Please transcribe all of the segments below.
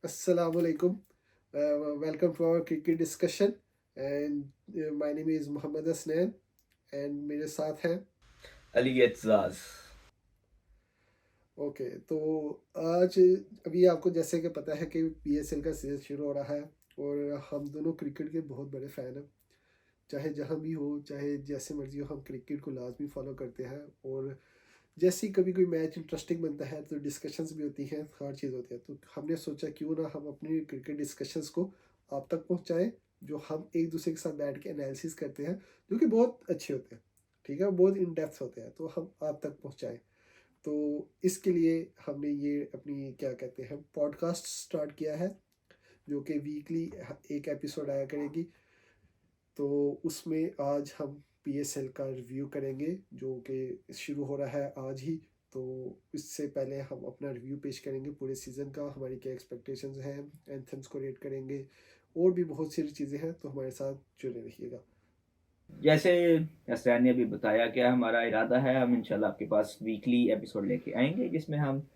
Assalamu alaikum. Welcome to our cricket discussion. And my name is Muhammad Asnan and मेरे साथ हैं Ali Etzaz. Okay. तो आज अभी आपको जैसे कि पता है कि पीएसएल का सीजन शुरू हो रहा है और हम दोनों क्रिकेट के बहुत बड़े फ़ैन हैं। चाहे जहाँ भी हो, चाहे जैसे मर्जी हो, हम क्रिकेट को लाजमी फॉलो करते हैं। और जैसे ही कभी कोई मैच इंटरेस्टिंग बनता है तो डिस्कशंस भी होती हैं, हर चीज़ होती है। तो हमने सोचा क्यों ना हम अपनी क्रिकेट डिस्कशंस को आप तक पहुंचाएं, जो हम एक दूसरे के साथ बैठ के एनालिसिस करते हैं, जो कि बहुत अच्छे होते हैं। ठीक है, बहुत इन डेप्थ होते हैं, तो हम आप तक पहुंचाएं। तो इसके लिए हमने ये अपनी क्या कहते हैं पॉडकास्ट स्टार्ट किया है, जो कि वीकली एक एपिसोड आया करेगी। तो उसमें आज हम पीएसएल का रिव्यू करेंगे, जो कि शुरू हो रहा है आज ही। तो इससे पहले हम अपना रिव्यू पेश करेंगे पूरे सीज़न का, हमारी क्या एक्सपेक्टेशंस हैं, एंथम्स को रेट करेंगे, और भी बहुत सारी चीज़ें हैं। तो हमारे साथ जुड़े रहिएगा। जैसे हसरैन ने अभी बताया कि हमारा इरादा है, हम इंशाल्लाह आपके पास वीकली एपिसोड लेके आएंगे जिसमें हम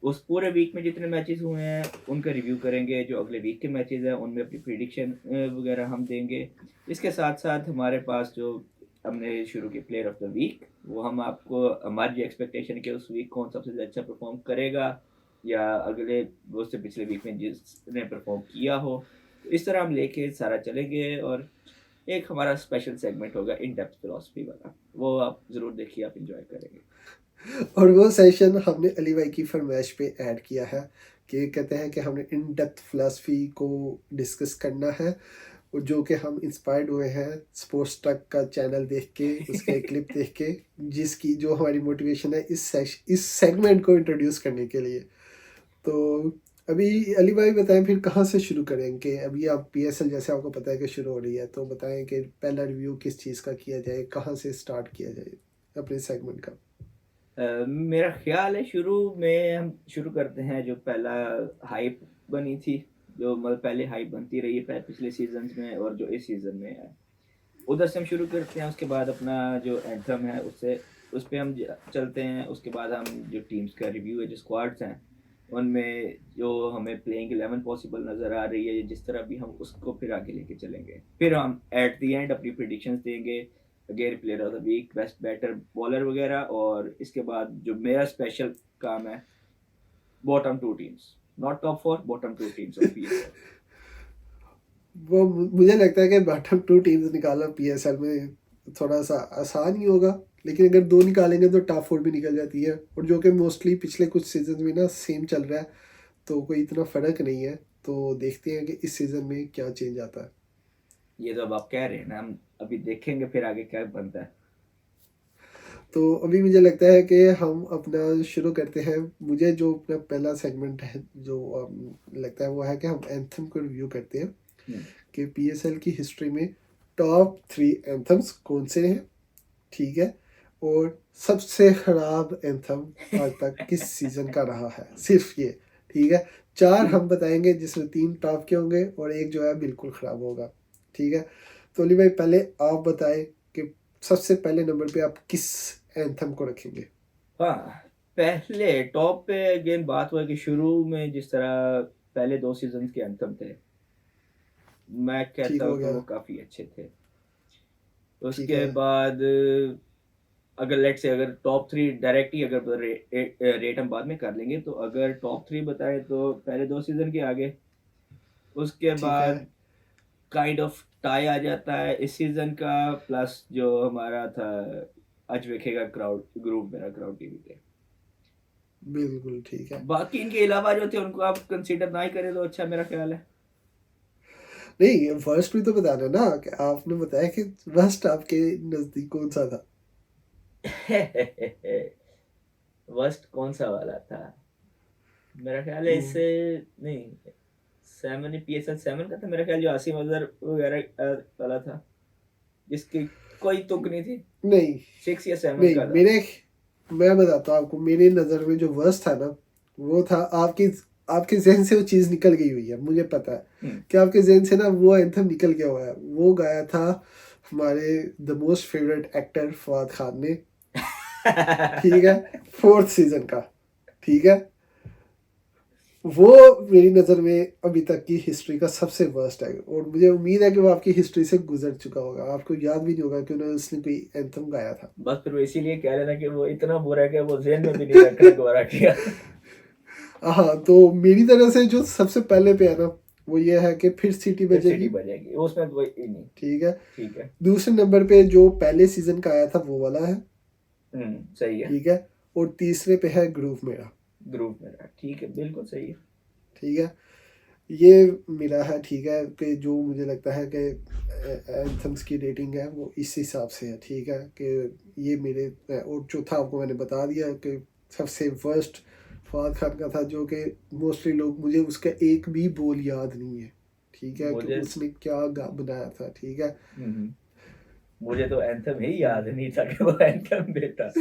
उस पूरे वीक में जितने मैचेस हुए हैं उनका रिव्यू करेंगे। जो अगले वीक के मैचेस हैं उनमें अपनी प्रिडिक्शन वगैरह हम देंगे। इसके साथ साथ हमारे पास जो हमने शुरू की प्लेयर ऑफ द वीक, वो हम आपको हमारी जो एक्सपेक्टेशन है कि उस वीक कौन सबसे अच्छा परफॉर्म करेगा, या अगले वो से पिछले वीक में जिसने परफॉर्म किया हो, तो इस तरह हम लेके सारा चलेंगे। और एक हमारा स्पेशल सेगमेंट होगा इन डेप्थ फिलोसफी वाला, वो आप ज़रूर देखिए, आप इंजॉय करेंगे। और वो सेशन हमने अली भाई की फरमाइश पे ऐड किया है, कि कहते हैं कि हमने इन डेप्थ फिलासफी को डिस्कस करना है, और जो कि हम इंस्पायर्ड हुए हैं स्पोर्ट्स ट्रक का चैनल देख के, उसके क्लिप देख के, जिसकी जो हमारी मोटिवेशन है इस सेगमेंट को इंट्रोड्यूस करने के लिए। तो अभी अली भाई बताएं फिर कहाँ से शुरू करें, कि अभी आप पीएसएल जैसे आपको पता है कि शुरू हो रही है, तो बताएं कि पहला रिव्यू किस चीज़ का किया जाए, कहाँ से स्टार्ट किया जाए अपने सेगमेंट का। मेरा ख्याल है शुरू में हम शुरू करते हैं जो पहला हाइप बनी थी, जो मतलब पहले हाइप बनती रही है पिछले सीजन में और जो इस सीजन में है, उधर से हम शुरू करते हैं। उसके बाद अपना जो एंथम है उससे उस पर हम चलते हैं। उसके बाद हम जो टीम्स का रिव्यू है, जो स्क्वाड्स हैं उनमें जो हमें प्लेइंग 11 पॉसिबल नज़र आ रही है, जिस तरह भी हम उसको फिर आगे लेके चलेंगे। फिर हम एट द एंड अपनी प्रिडिक्शंस देंगे, again player of the week, best batter, bowler वगैरह। और इसके बाद जो मेरा स्पेशल काम है, bottom two teams, not top four, bottom two teams of PSL. वो मुझे लगता है कि बॉटम टू टीम्स निकालना पीएसएल में थोड़ा सा आसान ही होगा, लेकिन अगर दो निकालेंगे तो टॉप फोर भी निकल जाती है, और जो कि मोस्टली पिछले कुछ सीजन में ना सेम चल रहा है। तो कोई इतना फ़र्क नहीं है। तो देखते हैं कि इस सीज़न में क्या चेंज आता है। ये तो अब आप कह रहे हैं ना, हम अभी देखेंगे फिर आगे क्या बनता है। तो अभी मुझे लगता है कि हम अपना शुरू करते हैं। मुझे जो अपना पहला सेगमेंट है जो लगता है वो है कि हम एंथम को रिव्यू करते हैं, हम्म। कि पीएसएल की हिस्ट्री में टॉप थ्री एंथम्स कौन से हैं। ठीक है, और सबसे ख़राब एंथम आज तक किस सीज़न का रहा है, सिर्फ ये। ठीक है, चार हम बताएंगे जिसमें तीन टॉप के होंगे और एक जो है बिल्कुल ख़राब होगा। ठीक है, तो अली भाई पहले आप बताएं कि सबसे पहले नंबर पे आप किस एंथम को रखेंगे। हाँ, पहले टॉप पे अगेन बात हुआ कि शुरू में जिस तरह पहले दो सीजन के एंथम थे, मैं ठीक कहता हो हूँ कि गया। वो काफ़ी अच्छे थे। ठीक उसके है। बाद अगर लेट से अगर टॉप थ्री डायरेक्ट ही अगर रेट हम बाद में कर लेंगे, तो अगर टॉप थ्री बताए तो पहले दो सीजन के आगे। उसके ठीक है। बाद काइंड ऑफ टाई आ जाता है इस सीजन का, प्लस जो हमारा था आज देखेगा क्राउड ग्रुप, मेरा क्राउड टीवी पे। बिल्कुल ठीक है। बाकी इनके अलावा जो थे उनको आप कंसीडर ना ही करें तो अच्छा, मेरा ख्याल है। नहीं, फर्स्ट भी तो बताना ना, कि आपने बताया कि फर्स्ट आपके नज़दीक कौन सा था। वर्स्ट कौन सा वाला था? मेरा ख्याल है हम्म, इससे नहीं, सेवन, पीएसएल सेवन का था मेरा ख्याल, जो आसिम अजहर वगैरह वाला था, जिसकी कोई तुक नहीं थी। नहीं सिक्स या सेवन नहीं, का था। मेरे मैं बताता हूँ आपको, मेरे नज़र में जो वर्स्ट था ना, वो था आपकी आपके जहन से वो चीज़ निकल गई हुई है, मुझे पता है हम्म। कि आपके जहन से ना वो एंथम निकल गया हुआ है। वो गाया था हमारे the most favourite actor Fawad Khan ने। ठीक है, फोर्थ सीजन का। ठीक है, वो मेरी नज़र में अभी तक की हिस्ट्री का सबसे वर्स्ट है, और मुझे उम्मीद है कि वो आपकी हिस्ट्री से गुजर चुका होगा, आपको याद भी नहीं होगा कि उन्होंने उसने कोई एंथम गाया था। बस फिर वो इसीलिए कह रहे थे कि वो इतना बुरा है कि वो ज़हन में भी नहीं रखने दोबारा किया। हाँ, तो मेरी तरफ से जो सबसे पहले पे है ना, वो ये है कि फिर सिटी फिर बजेगी। सिटी बजेगी, उसमें कोई ही नहीं। ठीक है। ठीक है। दूसरे नंबर पे जो पहले सीजन का आया था वो वाला है। सही है। ठीक है। और तीसरे पे है ग्रूव मेरा। ग्रुप मेरा, ठीक है, बिल्कुल सही है। ठीक है। ये मेरा है। ठीक है, कि जो मुझे लगता है कि एंथम्स की रेटिंग है वो इस हिसाब से है। ठीक है, कि ये मेरे और चौथा आपको मैंने बता दिया कि सबसे वर्स्ट फवाद खान का था, जो कि मोस्टली लोग, मुझे उसका एक भी बोल याद नहीं है। ठीक है, कि मुझे उसने क्या बनाया था। ठीक है। हम्म, मुझे तो एंथम ही याद नहीं था कि वो एंथम देता।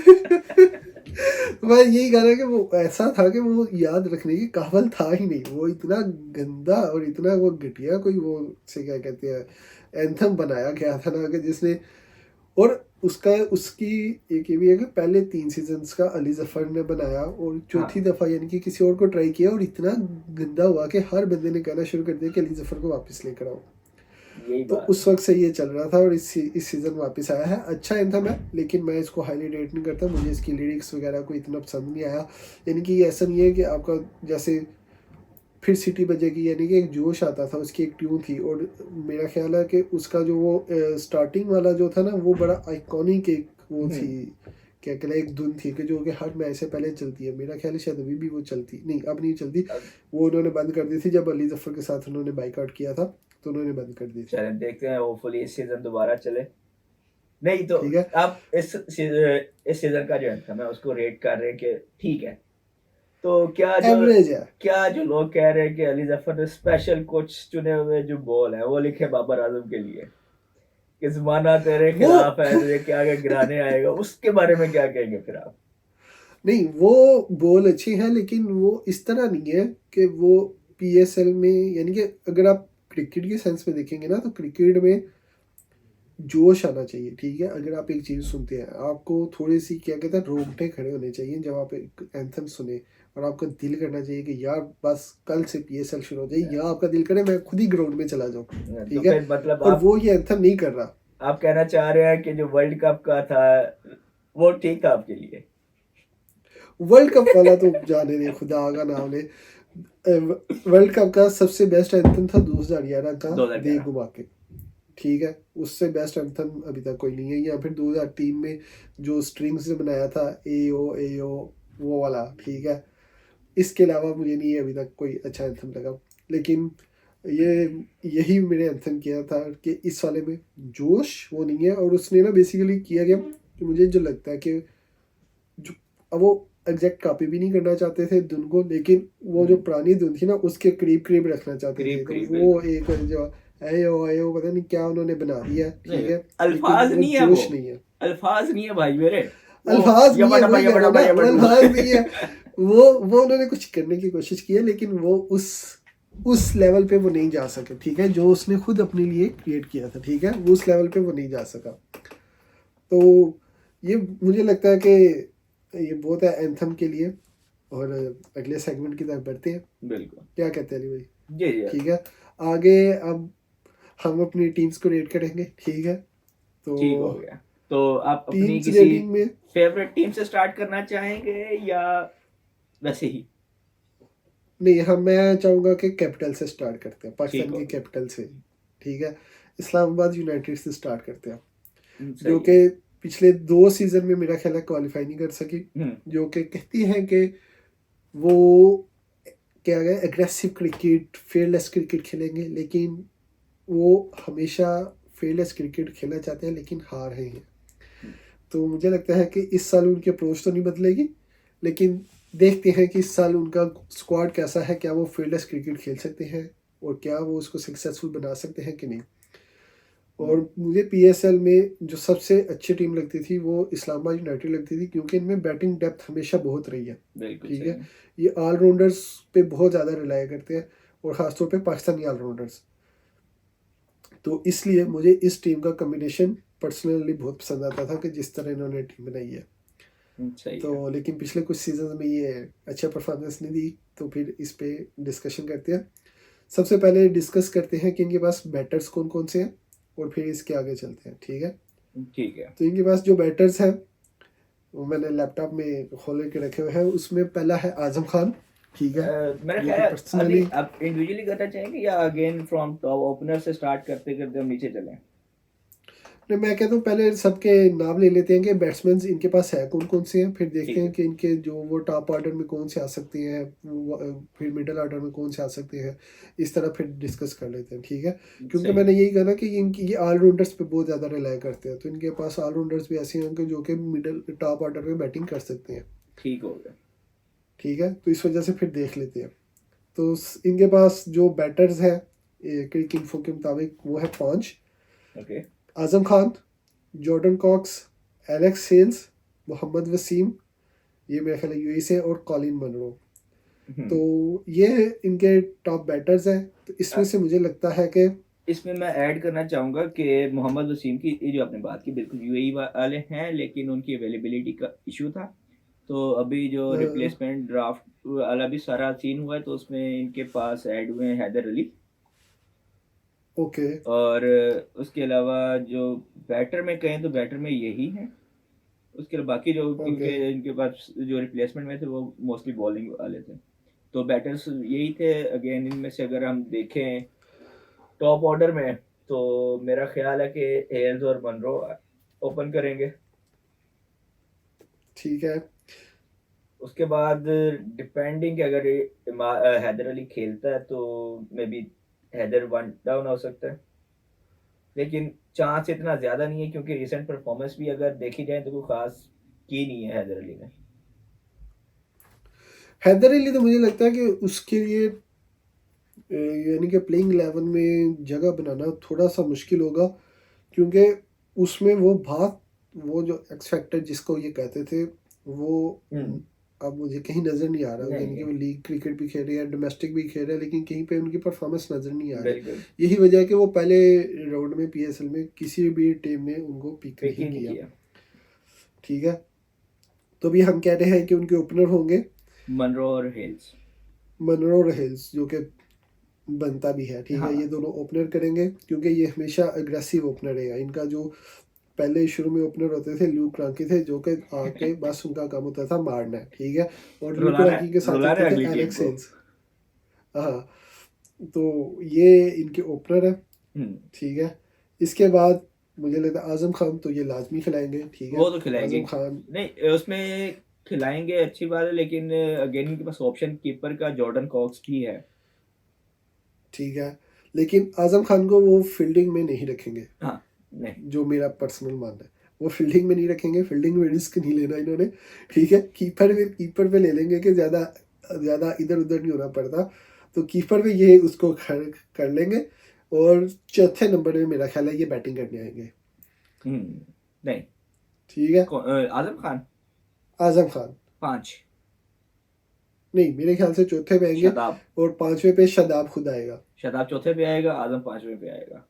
मैं यही कह रहा कि वो ऐसा था कि वो याद रखने की काबिल था ही नहीं, वो इतना गंदा और इतना वो घटिया कोई वो से क्या कहते हैं एंथम बनाया गया था ना, कि जिसने, और उसका उसकी एक ये भी है कि पहले 3 सीजन्स का अली जफर ने बनाया, और चौथी हाँ, दफ़ा यानी कि किसी और को ट्राई किया, और इतना गंदा हुआ कि हर बंदे ने कहना शुरू कर दिया कि अली जफर को वापस लेकर आओ। यही तो बात उस है। वक्त से ये चल रहा था, और इस सीज़न वापस आया है। अच्छा एंथम है, लेकिन मैं इसको हाईली रेट नहीं करता, मुझे इसकी लिरिक्स वगैरह को इतना पसंद नहीं आया। यानी कि ये ऐसा नहीं है कि आपका जैसे फिर सिटी बजेगी, यानी कि एक जोश आता था, उसकी एक ट्यून थी, और मेरा ख्याल है कि उसका जो वो स्टार्टिंग वाला जो था ना, वो बड़ा आइकॉनिक एक वो थी, हम्म, क्या कहना, एक धुन थी कि जो कि हर मैच से पहले चलती है। मेरा ख्याल है शायद अभी भी वो चलती नहीं, अब नहीं चलती। अब वो उन्होंने बंद कर दी थी जब अली जफर के साथ उन्होंने बाइकआउट किया था, तो उन्होंने बंद कर दी थी। चलें देखते हैं, होपफुली इस सीजन दोबारा चले। नहीं तो ठीक है। आप इस सीजन का जो एंथम है उसको रेट कर रहे हैं कि ठीक है। तो एवरेज है। क्या जो लोग कह रहे हैं कि अली जफर ने स्पेशल कुछ चुने हुए जो बॉल है वो लिखे बाबर आजम के लिए, कि जमाना तेरे वो खिलाफ है, तुझे क्या आगे गिराने आएगा, उसके बारे में क्या कहेंगे फिर आप? नहीं, वो बॉल अच्छी है, लेकिन वो इस तरह नहीं है कि वो पीएसएल में, यानी कि अगर आप क्रिकेट के सेंस में देखेंगे ना, तो क्रिकेट में जोश आना चाहिए। ठीक है, अगर आप एक चीज़ सुनते हैं, आपको थोड़ी सी क्या कहते हैं रोंगटे खड़े होने चाहिए जब आप एक एंथम सुने, और आपका दिल करना चाहिए कि यार बस कल से पीएसएल शुरू हो जाए, या आपका दिल करे मैं खुद ही ग्राउंड में चला जाऊँ। तो ठीक है। फिर मतलब और वो ये एंथम नहीं कर रहा। आप कहना चाह रहे हैं कि जो वर्ल्ड कप का था वो ठीक था आपके लिए? वर्ल्ड कप वाला तो जाने दे, खुदा का नाम ले। वर्ल्ड कप का सबसे बेस्ट एंथम था 2011 का, दे 2011। घुमा के। ठीक है, उससे बेस्ट एंथम अभी तक कोई नहीं है। या फिर 2003 में जो स्ट्रिंग्स से बनाया था, ए ओ वो वाला। ठीक है। इसके अलावा मुझे नहीं अभी तक कोई अच्छा एंथम लगा। लेकिन ये यही मेरे एंथम किया था कि इस वाले में जोश वो नहीं है, और उसने ना बेसिकली किया गया कि मुझे जो लगता है कि जो, अब वो एग्जैक्ट कॉपी भी नहीं करना चाहते थे धुन को, लेकिन वो जो पुरानी धुन थी ना उसके करीब करीब रखना चाहते थे, करीब तो करीब वो बिल्कुल। एक जो आयो पता नहीं क्या उन्होंने बना दिया है। नहीं, ठीक है। लेकिन अल्फाज वो नहीं है वो, जोश नहीं है। अल्फाज नहीं है भाई मेरे। वो अल्फाज नहीं यबा है, डबा वही कह यबा रहा हूँ डबा ना, यबा वो डू। अल्फाज नहीं है। वो उन्होंने कुछ करने की कोशिश की है, लेकिन वो उस लेवल पे वो नहीं जा सके। ठीक है, जो उसने खुद अपने लिए क्रिएट किया था। ठीक है, वो उस लेवल पे वो नहीं जा सका। तो ये मुझे लगता है कि ये बहुत है एंथम के लिए। और अगले सेगमेंट की तरफ बढ़ते हैं। बिल्कुल। क्या कहते हैं अली भाई? जी जी। ठीक है। आगे अब हम अपनी टीम्स को रेट करेंगे। ठीक है। तो ठीक हो गया। तो आप अपनी टीम्स किसी रेटिंग में, फेवरेट टीम से स्टार्ट करना चाहेंगे या वैसे ही? नहीं, हम मैं चाहूँगा कि कैपिटल से स्टार्ट करते हैं, ठीक पाकिस्तान हो की गया। कैपिटल से। ठीक है। इस्लामाबाद यूनाइटेड से स्टार्ट करते हैं, जो सही है। कि पिछले 2 सीज़न में मेरा ख्याल है क्वालिफाई नहीं कर सकी। हम्म। जो कि कहती हैं कि वो क्या गया एग्रेसिव क्रिकेट, फेयरलेस क्रिकेट खेलेंगे, लेकिन वो हमेशा फेयरलेस क्रिकेट खेलना चाहते हैं, लेकिन हार रहे हैं। तो मुझे लगता है कि इस साल उनकी अप्रोच तो नहीं बदलेगी, लेकिन देखते हैं कि इस साल उनका स्क्वाड कैसा है, क्या वो फील्डलेस क्रिकेट खेल सकते हैं, और क्या वो उसको सक्सेसफुल बना सकते हैं कि नहीं। और मुझे पीएसएल में जो सबसे अच्छी टीम लगती थी वो इस्लामाबाद यूनाइटेड लगती थी, क्योंकि इनमें बैटिंग डेप्थ हमेशा बहुत रही है। बिल्कुल ठीक सही है। है। ये ऑलराउंडर्स पे बहुत ज़्यादा रिलाय करते हैं, और ख़ासतौर पे पाकिस्तानी ऑलराउंडर्स। तो इसलिए मुझे इस टीम का कम्बिनेशन पर्सनली बहुत पसंद आता था, कि जिस तरह इन्होंने टीम बनाई है। सही है। तो लेकिन पिछले कुछ सीजन में ये अच्छा परफॉर्मेंस नहीं दी, तो फिर इस पे डिस्कशन करते हैं। सबसे पहले डिस्कस करते हैं कि इनके पास बैटर्स कौन कौन से हैं और फिर इसके आगे चलते हैं, ठीक है। ठीक है। तो इनके पास जो बैटर्स हैं वो मैंने लैपटॉप में खोल के रखे हुए हैं। उसमें पहला है आजम खान, ठीक है, मेरा जो ख्याल कि है अभी पर्सनली आप इंडिविजुअली करना चाहेंगे या अगेन फ्रॉम टॉप ओपनर से स्टार्ट करते करते हम नीचे चलें? नहीं, मैं कहता हूँ पहले सबके नाम ले लेते हैं कि बैट्समैन इनके पास है कौन कौन से हैं, फिर देखते ठीक हैं है। कि इनके जो वो टॉप ऑर्डर में कौन से आ सकते हैं, फिर मिडिल ऑर्डर में कौन से आ सकते हैं। इस तरह फिर डिस्कस कर लेते हैं, ठीक है। क्योंकि सही मैंने है। यही कहा ना कि इनकी ये ऑलराउंडर्स पे बहुत ज़्यादा रिलाई करते हैं, तो इनके पास ऑलराउंडर्स भी ऐसे हैं कि जो कि मिडिल टॉप ऑर्डर में बैटिंग कर सकते हैं, ठीक हो गया। ठीक है। तो इस वजह से फिर देख लेते हैं। तो इनके पास जो बैटर्स हैं क्रिक इन्फो के मुताबिक वो है 5। Okay. Azam Khan, Jordan Cox, Alex Hales, Mohammad Wasim, ये मेरे ख्याल यूएई से, और कॉलिन मनरो। तो ये इनके टॉप बैटर्स हैं। तो इसमें से मुझे लगता है कि इसमें मैं ऐड करना चाहूँगा कि मोहम्मद वसीम की ये जो आपने बात की बिल्कुल यूएई वाले हैं, लेकिन उनकी अवेलेबिलिटी का इशू था। तो अभी जो रिप्लेसमेंट ड्राफ्ट वाला भी सारा सीन हुआ है, तो उसमें इनके पास ऐड हुए हैं हैदर अली। ओके, और उसके अलावा जो बैटर में कहें तो बैटर में यही है। उसके अलावा बाकी जो ओके, क्योंकि इनके पास जो रिप्लेसमेंट में थे वो मोस्टली बॉलिंग वाले थे। तो बैटर्स यही थे। अगेन इनमें से अगर हम देखें टॉप ऑर्डर में, तो मेरा ख्याल है कि हेल्स और मनरो ओपन करेंगे। ठीक है। उसके बाद डिपेंडिंग अगर हैदर अली खेलता है तो maybe Haider one down हो सकता है, लेकिन चांस इतना ज़्यादा नहीं है क्योंकि रिसेंट परफॉर्मेंस भी अगर देखी जाए तो कोई ख़ास की नहीं है हैदर अली ने। हैदर अली तो मुझे लगता है कि उसके लिए यानी कि प्लेइंग 11 में जगह बनाना थोड़ा सा मुश्किल होगा, क्योंकि उसमें वो बात, वो जो एक्स फैक्टर जिसको ये कहते थे, वो हम्म। अब मुझे कहीं नज़र नहीं आ रहा। नहीं यानी कि नहीं। वो लीग क्रिकेट भी खेल रहे हैं, डोमेस्टिक भी खेल रहे हैं, लेकिन कहीं पे उनकी परफॉर्मेंस नज़र नहीं आ रही। बिल्कुल। यही वजह है कि वो पहले राउंड में पीएसएल में किसी भी टीम ने उनको पिक पिक नहीं ही नहीं किया, किया। ठीक है। तो भी हम कह रहे हैं कि उनके ओपनर होंगे मनरो और हेल्स। मनरो और हिल्स, जो कि बनता भी है, ठीक है। हाँ। ये दोनों ओपनर करेंगे क्योंकि ये हमेशा अग्रेसिव ओपनर है। इनका जो पहले शुरू में ओपनर होते थे ल्यूक रांकी थे, जो कि आके बस उनका काम होता था मारना है, ठीक है। और ल्यूक रुलाना रांकी के साथ रुलाना होते है थे अगली टीम एलेक्स को। हेल्स। हाँ, तो ये इनके ओपनर है, हम्म। ठीक है। इसके बाद मुझे लगता है आजम खान तो ये लाजमी खिलाएंगे, ठीक है। वो तो खिलाएंगे। आजम खान, नहीं उसमें खिलाएंगे अच्छी बात है, लेकिन अगेन इनके पास ऑप्शन कीपर का जॉर्डन कॉक्स भी है। ठीक है, लेकिन आजम खान को वो फील्डिंग में नहीं रखेंगे, हाँ। नहीं। जो मेरा पर्सनल मानना है। वो फील्डिंग में नहीं रखेंगे, फील्डिंग में रिस्क नहीं लेना इन्होंने, ठीक है। कीपर पे ले लेंगे कि ज़्यादा ज़्यादा इधर उधर नहीं होना पड़ता। तो कीपर पे ये उसको खड़ कर लेंगे। और चौथे नंबर में मेरा ख्याल है ये बैटिंग करने आएंगे, नहीं। ठीक है। आजम खान आजम खान 5। नहीं, मेरे ख्याल से चौथे पे आएंगे। शदाब। और पांचवें पे शदाब खुद आएगा। शदाब चौथे पे आएगा, आजम 5वें पे आएगा।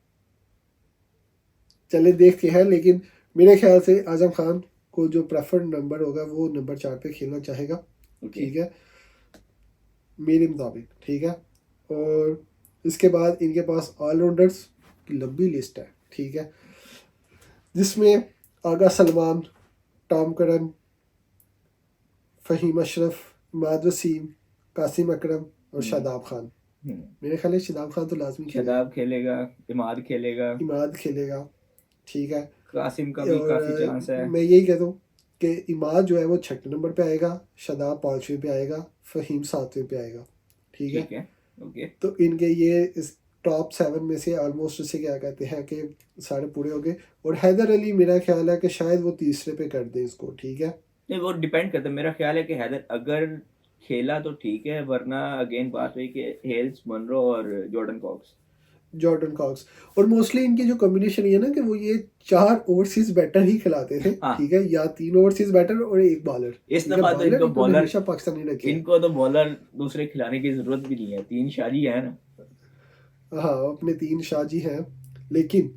चले देखते हैं, लेकिन मेरे ख्याल से आजम खान को जो प्रेफर्ड नंबर होगा वो नंबर 4 पे खेलना चाहेगा, ओके। ठीक है, मेरे मुताबिक, ठीक है। और इसके बाद इनके पास ऑलराउंडर्स की लंबी लिस्ट है, ठीक है, जिसमें आगा सलमान, टॉम करन, फ़हीम अशरफ, इमाद वसीम, कासिम अकरम और शादाब खान। मेरे ख्याल है शादाब खान तो लाजमी खेलेगा। शदाब खेलेगा, इमाद खेलेगा, इमाद खेलेगा, ठीक है। कासिम का भी काफ़ी और चांस है। मैं यही कहता हूँ कि इमाद जो है वो 6 नंबर पे आएगा, शादाब 5वें पे आएगा, फ़हीम 7वें पे आएगा, ठीक है। ठीक है। ओके। तो इनके ये इस टॉप 7 में से ऑलमोस्ट इसे क्या कहते हैं कि सारे पूरे हो गए। और हैदर अली मेरा ख्याल है कि शायद वो तीसरे पे कर दें इसको, ठीक है। नहीं वो डिपेंड करता है। मेरा ख्याल है कि हैदर अगर खेला तो ठीक है, वरना अगेन बात हुई कि हेल्स, मनरो और जॉर्डन कॉक्स। Jordan Cox. और मोस्टली इनकी जो कॉम्बिनेशन ये ना कि वो ये 4 ओवरसीज बैटर ही खिलाते थे, हाँ। ठीक है, या 3 ओवरसीज बैटर और एक बॉलर, इस ठीक है। दफ़ा तो बॉलर इनको इन्होंने बॉलर हमेशा पाकिस्तानी रखे हैं। इनको तो बॉलर दूसरे खिलाने की ज़रूरत भी नहीं है, 3 शादी है ना। हाँ, अपने 3 शाहजी हैं। लेकिन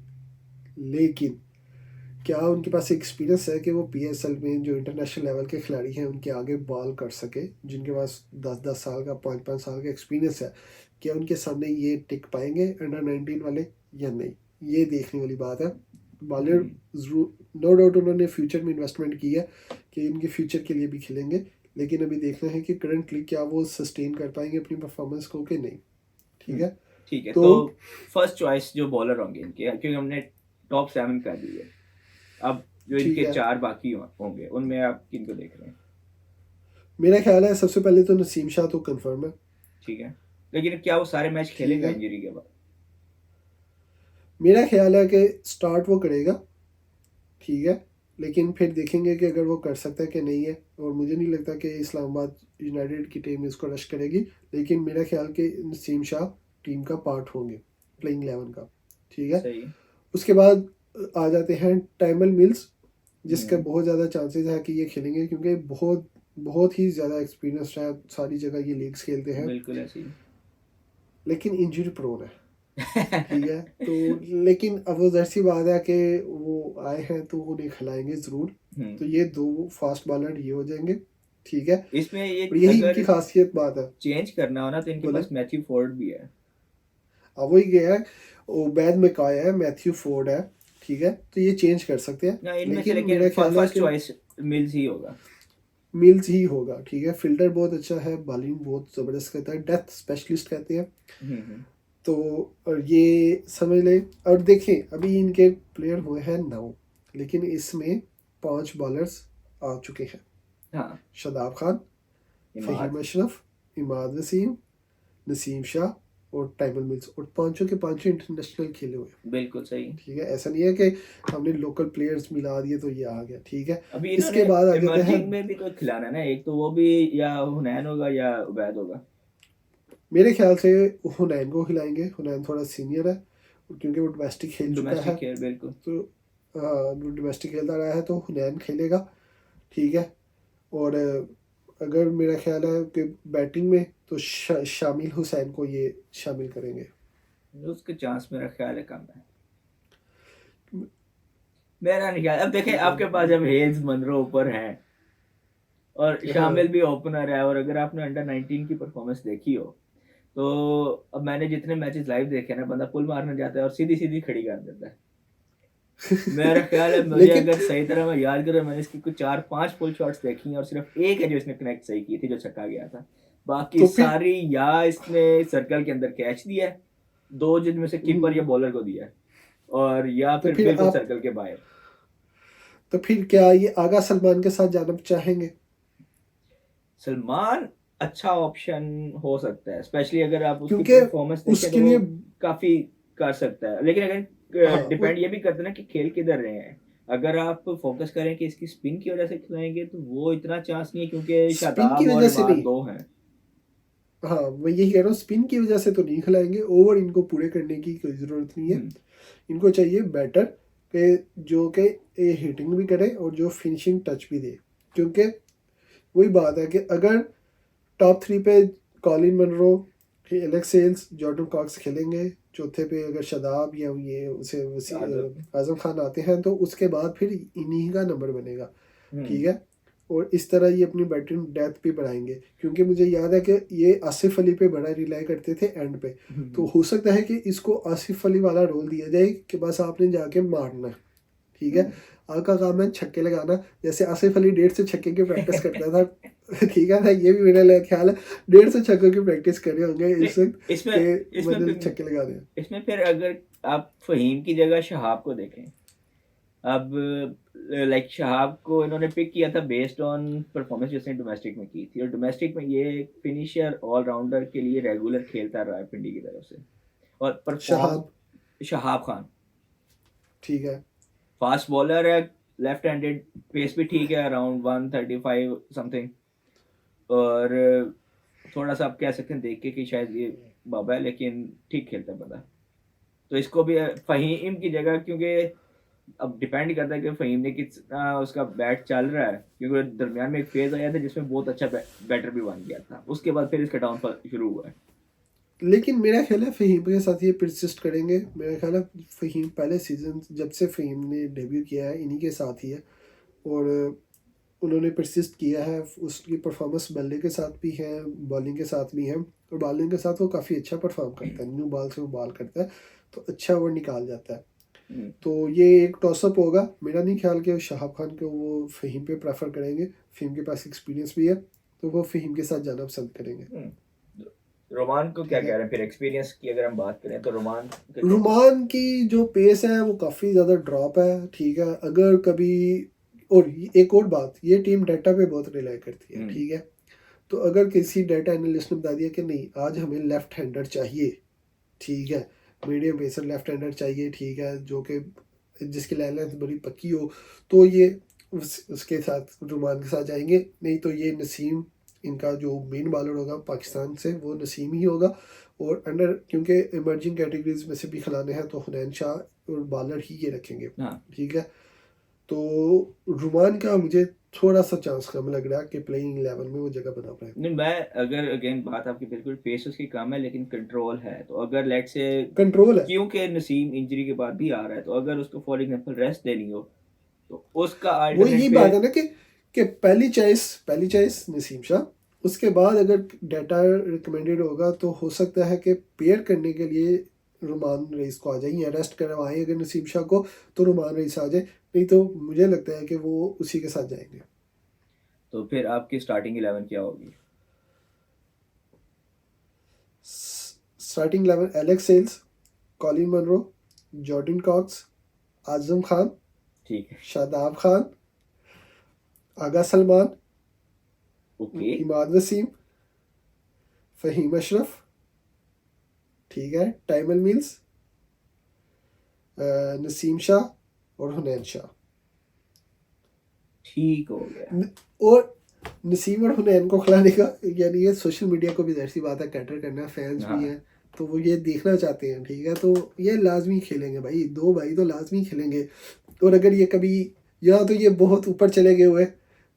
लेकिन क्या उनके पास एक्सपीरियंस है कि वो पीएसएल में जो इंटरनेशनल लेवल के खिलाड़ी हैं उनके आगे बॉल कर सके, जिनके पास 10-10 साल का 5-5 साल का एक्सपीरियंस है, क्या उनके सामने ये टिक पाएंगे अंडर 19 वाले या नहीं, ये देखने वाली बात है। बॉलर नो डाउट उन्होंने फ्यूचर में इन्वेस्टमेंट की है कि इनके फ्यूचर के लिए भी खेलेंगे, लेकिन अभी देखना है कि करंटली क्या वो सस्टेन कर पाएंगे अपनी परफॉर्मेंस को कि नहीं। ठीक है, ठीक है, तो तो फर्स्ट चॉइस जो बॉलर होंगे इनके, क्योंकि हमने टॉप 7 कर दी है, अब जो ठीक इनके है, 4 बाकी होंगे उनमें आप किनको देख रहे हैं? मेरा ख्याल है सबसे पहले तो नसीम शाह तो कंफर्म है। ठीक है, लेकिन क्या वो सारे मैच ठीक खेलेगा है, इंजरी के बाद? मेरा ख्याल है कि स्टार्ट वो करेगा। ठीक है, लेकिन फिर देखेंगे कि अगर वो कर सकता है कि नहीं है, और मुझे नहीं लगता कि इस्लामाबाद यूनाइटेड की टीम इसको रश करेगी, लेकिन मेरा ख्याल कि नसीम शाह टीम का पार्ट होंगे, प्लेइंग 11 का। ठीक है, सही। उसके बाद आ जाते हैं टाइमल मिल्स, जिसका हम्म, बहुत ज़्यादा चांसेस है कि ये खेलेंगे, क्योंकि बहुत बहुत ही ज़्यादा एक्सपीरियंस है, सारी जगह ये लीग्स खेलते हैं, बिल्कुल ऐसे ही। लेकिन इंजरी प्रोन है। ठीक है, तो लेकिन अब वो ज़ाहिर सी बात है कि वो आए हैं तो उन्हें खिलाएंगे ज़रूर। हम्म, तो ये दो फास्ट बॉलर ये हो जाएंगे। ठीक है, इसमें ये और यही अगर इनकी खासियत बात है। चेंज करना हो ना तो इनके बोले, पास मैथ्यू फोर्ड भी है। अब वही गया है, उबैद मकाया है, मैथ्यू फोर्ड है। ठीक है, तो ये चेंज कर सकते हैं, ना इनमें से, लेकिन लेकिन मेरा ख्याल है फर्स्ट कि चॉइस मिल्स ही होगा। मिल्स ही होगा। ठीक है, फील्डर बहुत अच्छा है, बॉलिंग बहुत ज़बरदस्त करता है, डेथ स्पेशलिस्ट कहते हैं। हम्म, तो और ये समझ लें, और देखें अभी इनके प्लेयर हुए हैं 9, लेकिन इसमें 5 बॉलर्स आ चुके हैं। हाँ, शादाब खान, इमाद। फ़हीम अशरफ, इमाद वसीम, नसीम शाह और टाइमल मिल्स, और पांचों के पांचों इंटरनेशनल खेले हुए हैं। बिल्कुल सही। ठीक है, ऐसा नहीं है कि हमने लोकल प्लेयर्स मिला दिए तो ये आ गया। ठीक है, अभी इन्होंने इसके बाद आ जाते हैं, इमर्जिंग में भी तो खिलाना है ना, एक तो वो भी या हुनैन होगा या उबैद होगा। मेरे ख्याल से हुनैन को खिलाएंगे। हुनैन थोड़ा सीनियर है, क्योंकि वो डोमेस्टिक खेल चुका है, डोमेस्टिक खेल, बिल्कुल। तो वो डोमेस्टिक खेलता रहा है, तो हुनैन खेलेगा। ठीक है, और अगर मेरा ख्याल है कि बैटिंग में तो शामिल हुसैन को ये शामिल करेंगे। उसके चांस मेरा ख्याल है कम है। मेरा नहीं ख्याल, अब देखें ठीक है, आपके पास जब हेल्स मनरो ऊपर है और हाँ शामिल भी ओपनर है, और अगर आपने अंडर 19 की परफॉर्मेंस देखी हो, तो अब मैंने जितने मैचेस लाइव देखे ना, बंदा पुल मारने जाता है और सीधी सीधी खड़ी कर देता है। मेरा ख्याल है, मुझे लेकिन अगर सही तरह मैं याद करूँ, मैंने इसकी कुछ 4-5 पुल शॉट्स देखी हैं और सिर्फ एक है जो इसने कनेक्ट सही की थी, जो छक्का गया था। बाकी तो फिर सारी या इसने सर्कल के अंदर कैच दिया है, 2 जिनमें से कीपर या बॉलर को दिया है, और या तो फिर फिर बिल्कुल आप सर्कल के बाहर। तो फिर क्या ये आगा सलमान के साथ जाना चाहेंगे? सलमान अच्छा ऑप्शन हो सकता है, स्पेशली अगर आप उसकी क्योंकि परफॉर्मेंस देखें तो उसके वो लिए, काफी कर सकता है, लेकिन अगर हाँ डिपेंड ये भी करता है ना कि खेल किधर रहे हैं। अगर आप फोकस करें कि इसकी स्पिन की वजह से खिलाएंगे तो वो इतना चांस नहीं है, क्योंकि स्पिन की शादाब और वजह से इमाद नहीं, 2 हैं। हाँ मैं यही कह रहा हूँ, स्पिन की वजह से तो नहीं खिलाएंगे, ओवर इनको पूरे करने की कोई ज़रूरत नहीं है। हम्म, इनको चाहिए बैटर के जो कि ये हिटिंग भी करे और जो फिनिशिंग टच भी दे, क्योंकि वही बात है कि अगर टॉप 3 पे Colin Munro, Alex Hales, Jordan Cox खेलेंगे, चौथे पे अगर शादाब या ये उसे आजब। आजम खान आते हैं, तो उसके बाद फिर इन्हीं का नंबर बनेगा। हम्म, ठीक है, और इस तरह ये अपनी बैटिंग डेथ भी बढ़ाएंगे, क्योंकि मुझे याद है कि ये आसिफ अली पे बड़ा रिलाई करते थे एंड पे। तो हम्म, हो सकता है कि इसको आसिफ अली वाला रोल दिया जाए कि बस आपने जाके मारना है। ठीक है, हम्म। आपका काम है छक्के लगाना, जैसे आसिफ अली 1.5 छक्के की प्रैक्टिस करता था। ठीक है ना, ये भी मेरा ख्याल है 150 छक्कों की प्रैक्टिस कर रहे होंगे नहीं, इस वक्त, इसमें कि इसमें मैंने फिर छक्के लगा दिए। इसमें फिर अगर आप फहीम की जगह शहाब को देखें, अब लाइक शहाब को इन्होंने पिक किया था बेस्ड ऑन परफॉर्मेंस जिसने डोमेस्टिक में की थी, और डोमेस्टिक में ये एक फिनिशर ऑलराउंडर के लिए रेगुलर खेलता रहा है पिंडी की तरफ से, और परफॉर्म। शहाब, शहाब खान ठीक है, फास्ट बॉलर है, लेफ्ट हैंडेड, पेस भी ठीक है, अराउंड 135 समथिंग, और थोड़ा सा आप कह सकते हैं देख के कि शायद ये बाबा है, लेकिन ठीक खेलता है बंदा। तो इसको भी फहीम की जगह, क्योंकि अब डिपेंड करता है कि फ़हीम ने कितना उसका बैट चल रहा है, क्योंकि दरमियान में एक फेज़ आया था जिसमें बहुत अच्छा बैटर भी बन गया था, उसके बाद फिर इसका डाउनफॉल शुरू हुआ है। लेकिन मेरा ख्याल है फ़हीम के साथ ये परसिस्ट करेंगे। मेरा ख्याल है फ़हीम पहले सीज़न जब से फ़हीम ने डेब्यू किया है इन्हीं के साथ ही है, और उन्होंने परसिस्ट किया है। उसकी परफॉर्मेंस बल्ले के साथ भी है, बॉलिंग के साथ भी है, और बॉलिंग के साथ वो काफ़ी अच्छा परफॉर्म करता है। न्यू बॉल से वो बॉल करता है तो अच्छा वो निकाल जाता है। हम्म, तो ये एक टॉसअप होगा। मेरा नहीं ख्याल कि शाहब खान को वो फ़हीम पे प्रेफर करेंगे। फ़हीम के पास एक्सपीरियंस भी है तो वो फ़हीम के साथ जाना पसंद करेंगे। हम्म। रोमान को क्या ठीक कह है। रहे हैं फिर, एक्सपीरियंस की अगर हम बात करें तो रोमान का क्या? रुमान की जो पेस है वो काफ़ी ज़्यादा ड्रॉप है। ठीक है, अगर कभी, और एक और बात, ये टीम डाटा पे बहुत रिलाई करती है। हम्म, ठीक है, तो अगर किसी डाटा एनालिस्ट ने बता दिया कि नहीं आज हमें लेफ्ट हैंडर चाहिए, ठीक है, मीडियम पेसर लेफ्ट हैंडर चाहिए, ठीक है, जो कि जिसकी लाइन लेंथ बड़ी पक्की हो, तो ये उसके साथ रुमान के साथ जाएंगे। नहीं तो ये नसीम, इनका जो मेन बॉलर होगा पाकिस्तान से वो नसीम ही होगा। और अंडर, क्योंकि इमर्जिंग कैटेगरीज में से भी खिलाने हैं तो हुनैन शाह और बॉलर ही ये रखेंगे। हाँ। ठीक है, तो रुमान का मुझे थोड़ा सा चांस कम लग रहा है कि प्लेइंग 11 में वो जगह बना पाए। नहीं, मैं अगर अगेन बात आपकी बिल्कुल पेस उसकी कम है लेकिन कंट्रोल है, तो अगर लेट से कंट्रोल है। क्योंकि नसीम इंजरी के बाद भी आ रहा है, तो अगर उसको फॉर एग्जांपल रेस्ट देनी हो तो उसका वो अल्टरनेट यही बात फिर। है ना कि पहली चॉइस नसीम शाह, उसके बाद अगर डाटा रिकमेंडेड होगा तो हो सकता है कि पेयर करने के लिए रुमान रईस को आ जाए, या रेस्ट करवाएं अगर नसीम शाह को तो रुमान रईस आ जाए। नहीं तो मुझे लगता है कि वो उसी के साथ जाएंगे। तो फिर आपकी स्टार्टिंग 11 क्या होगी? Starting 11 Alex Hales, Colin Munro, Jordan Cox, Azam Khan, ठीक है। शादाब खान, आगा सलमान, ओके। इमाद वसीम, फ़हीम अशरफ, ठीक है, टाइमल मिल्स, नसीम शाह और हुनैन शाह। ठीक हो गया। और नसीम और हुनैन को खिलाने का, यानी ये सोशल मीडिया को भी ज़ाहिर सी बात है कैटर करना है, फैंस भी हाँ। हैं तो वो ये देखना चाहते हैं। ठीक है, तो ये लाजमी खेलेंगे भाई, दो भाई तो लाजमी खेलेंगे। और अगर ये कभी, या तो ये बहुत ऊपर चले गए हुए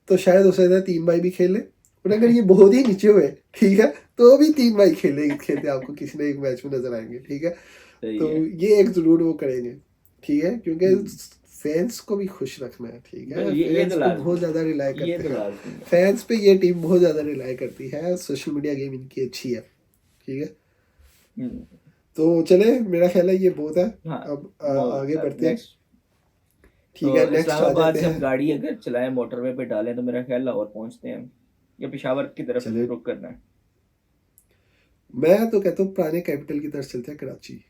तो शायद हो सकता है तीन भाई भी खेल लें, और अगर ये बहुत ही नीचे हुए, ठीक है, तो भी तीन भाई खेले खेलते आपको किसी न एक मैच में नजर आएंगे। ठीक है, सही तो है। ये एक ज़रूर वो करेंगे। ठीक है, क्योंकि हम्म, फैंस को भी खुश रखना है। ठीक है, ये तो फैंस पे लाजमी बहुत ज़्यादा रिलाई है, ये करते तो हैं। लाजमी है। फैंस पे ये टीम बहुत ज़्यादा रिलाई करती है, सोशल मीडिया गेम इनकी अच्छी है। ठीक है, हम्म, तो चले, मेरा ख्याल है ये बहुत है। हाँ। अब वो आगे बढ़ते हैं। नेक्स्ट, तो ठीक है, नेक्स्ट आ इस्लामाबाद जाते से हम हैं। गाड़ी अगर चलाएं मोटरवे पे डालें तो मेरा ख्याल लाहौर पहुंचते हैं हम, या पेशावर की तरफ चले, रुक करना है? मैं तो कहता हूँ पुराने कैपिटल की तरफ चलते हैं, कराची।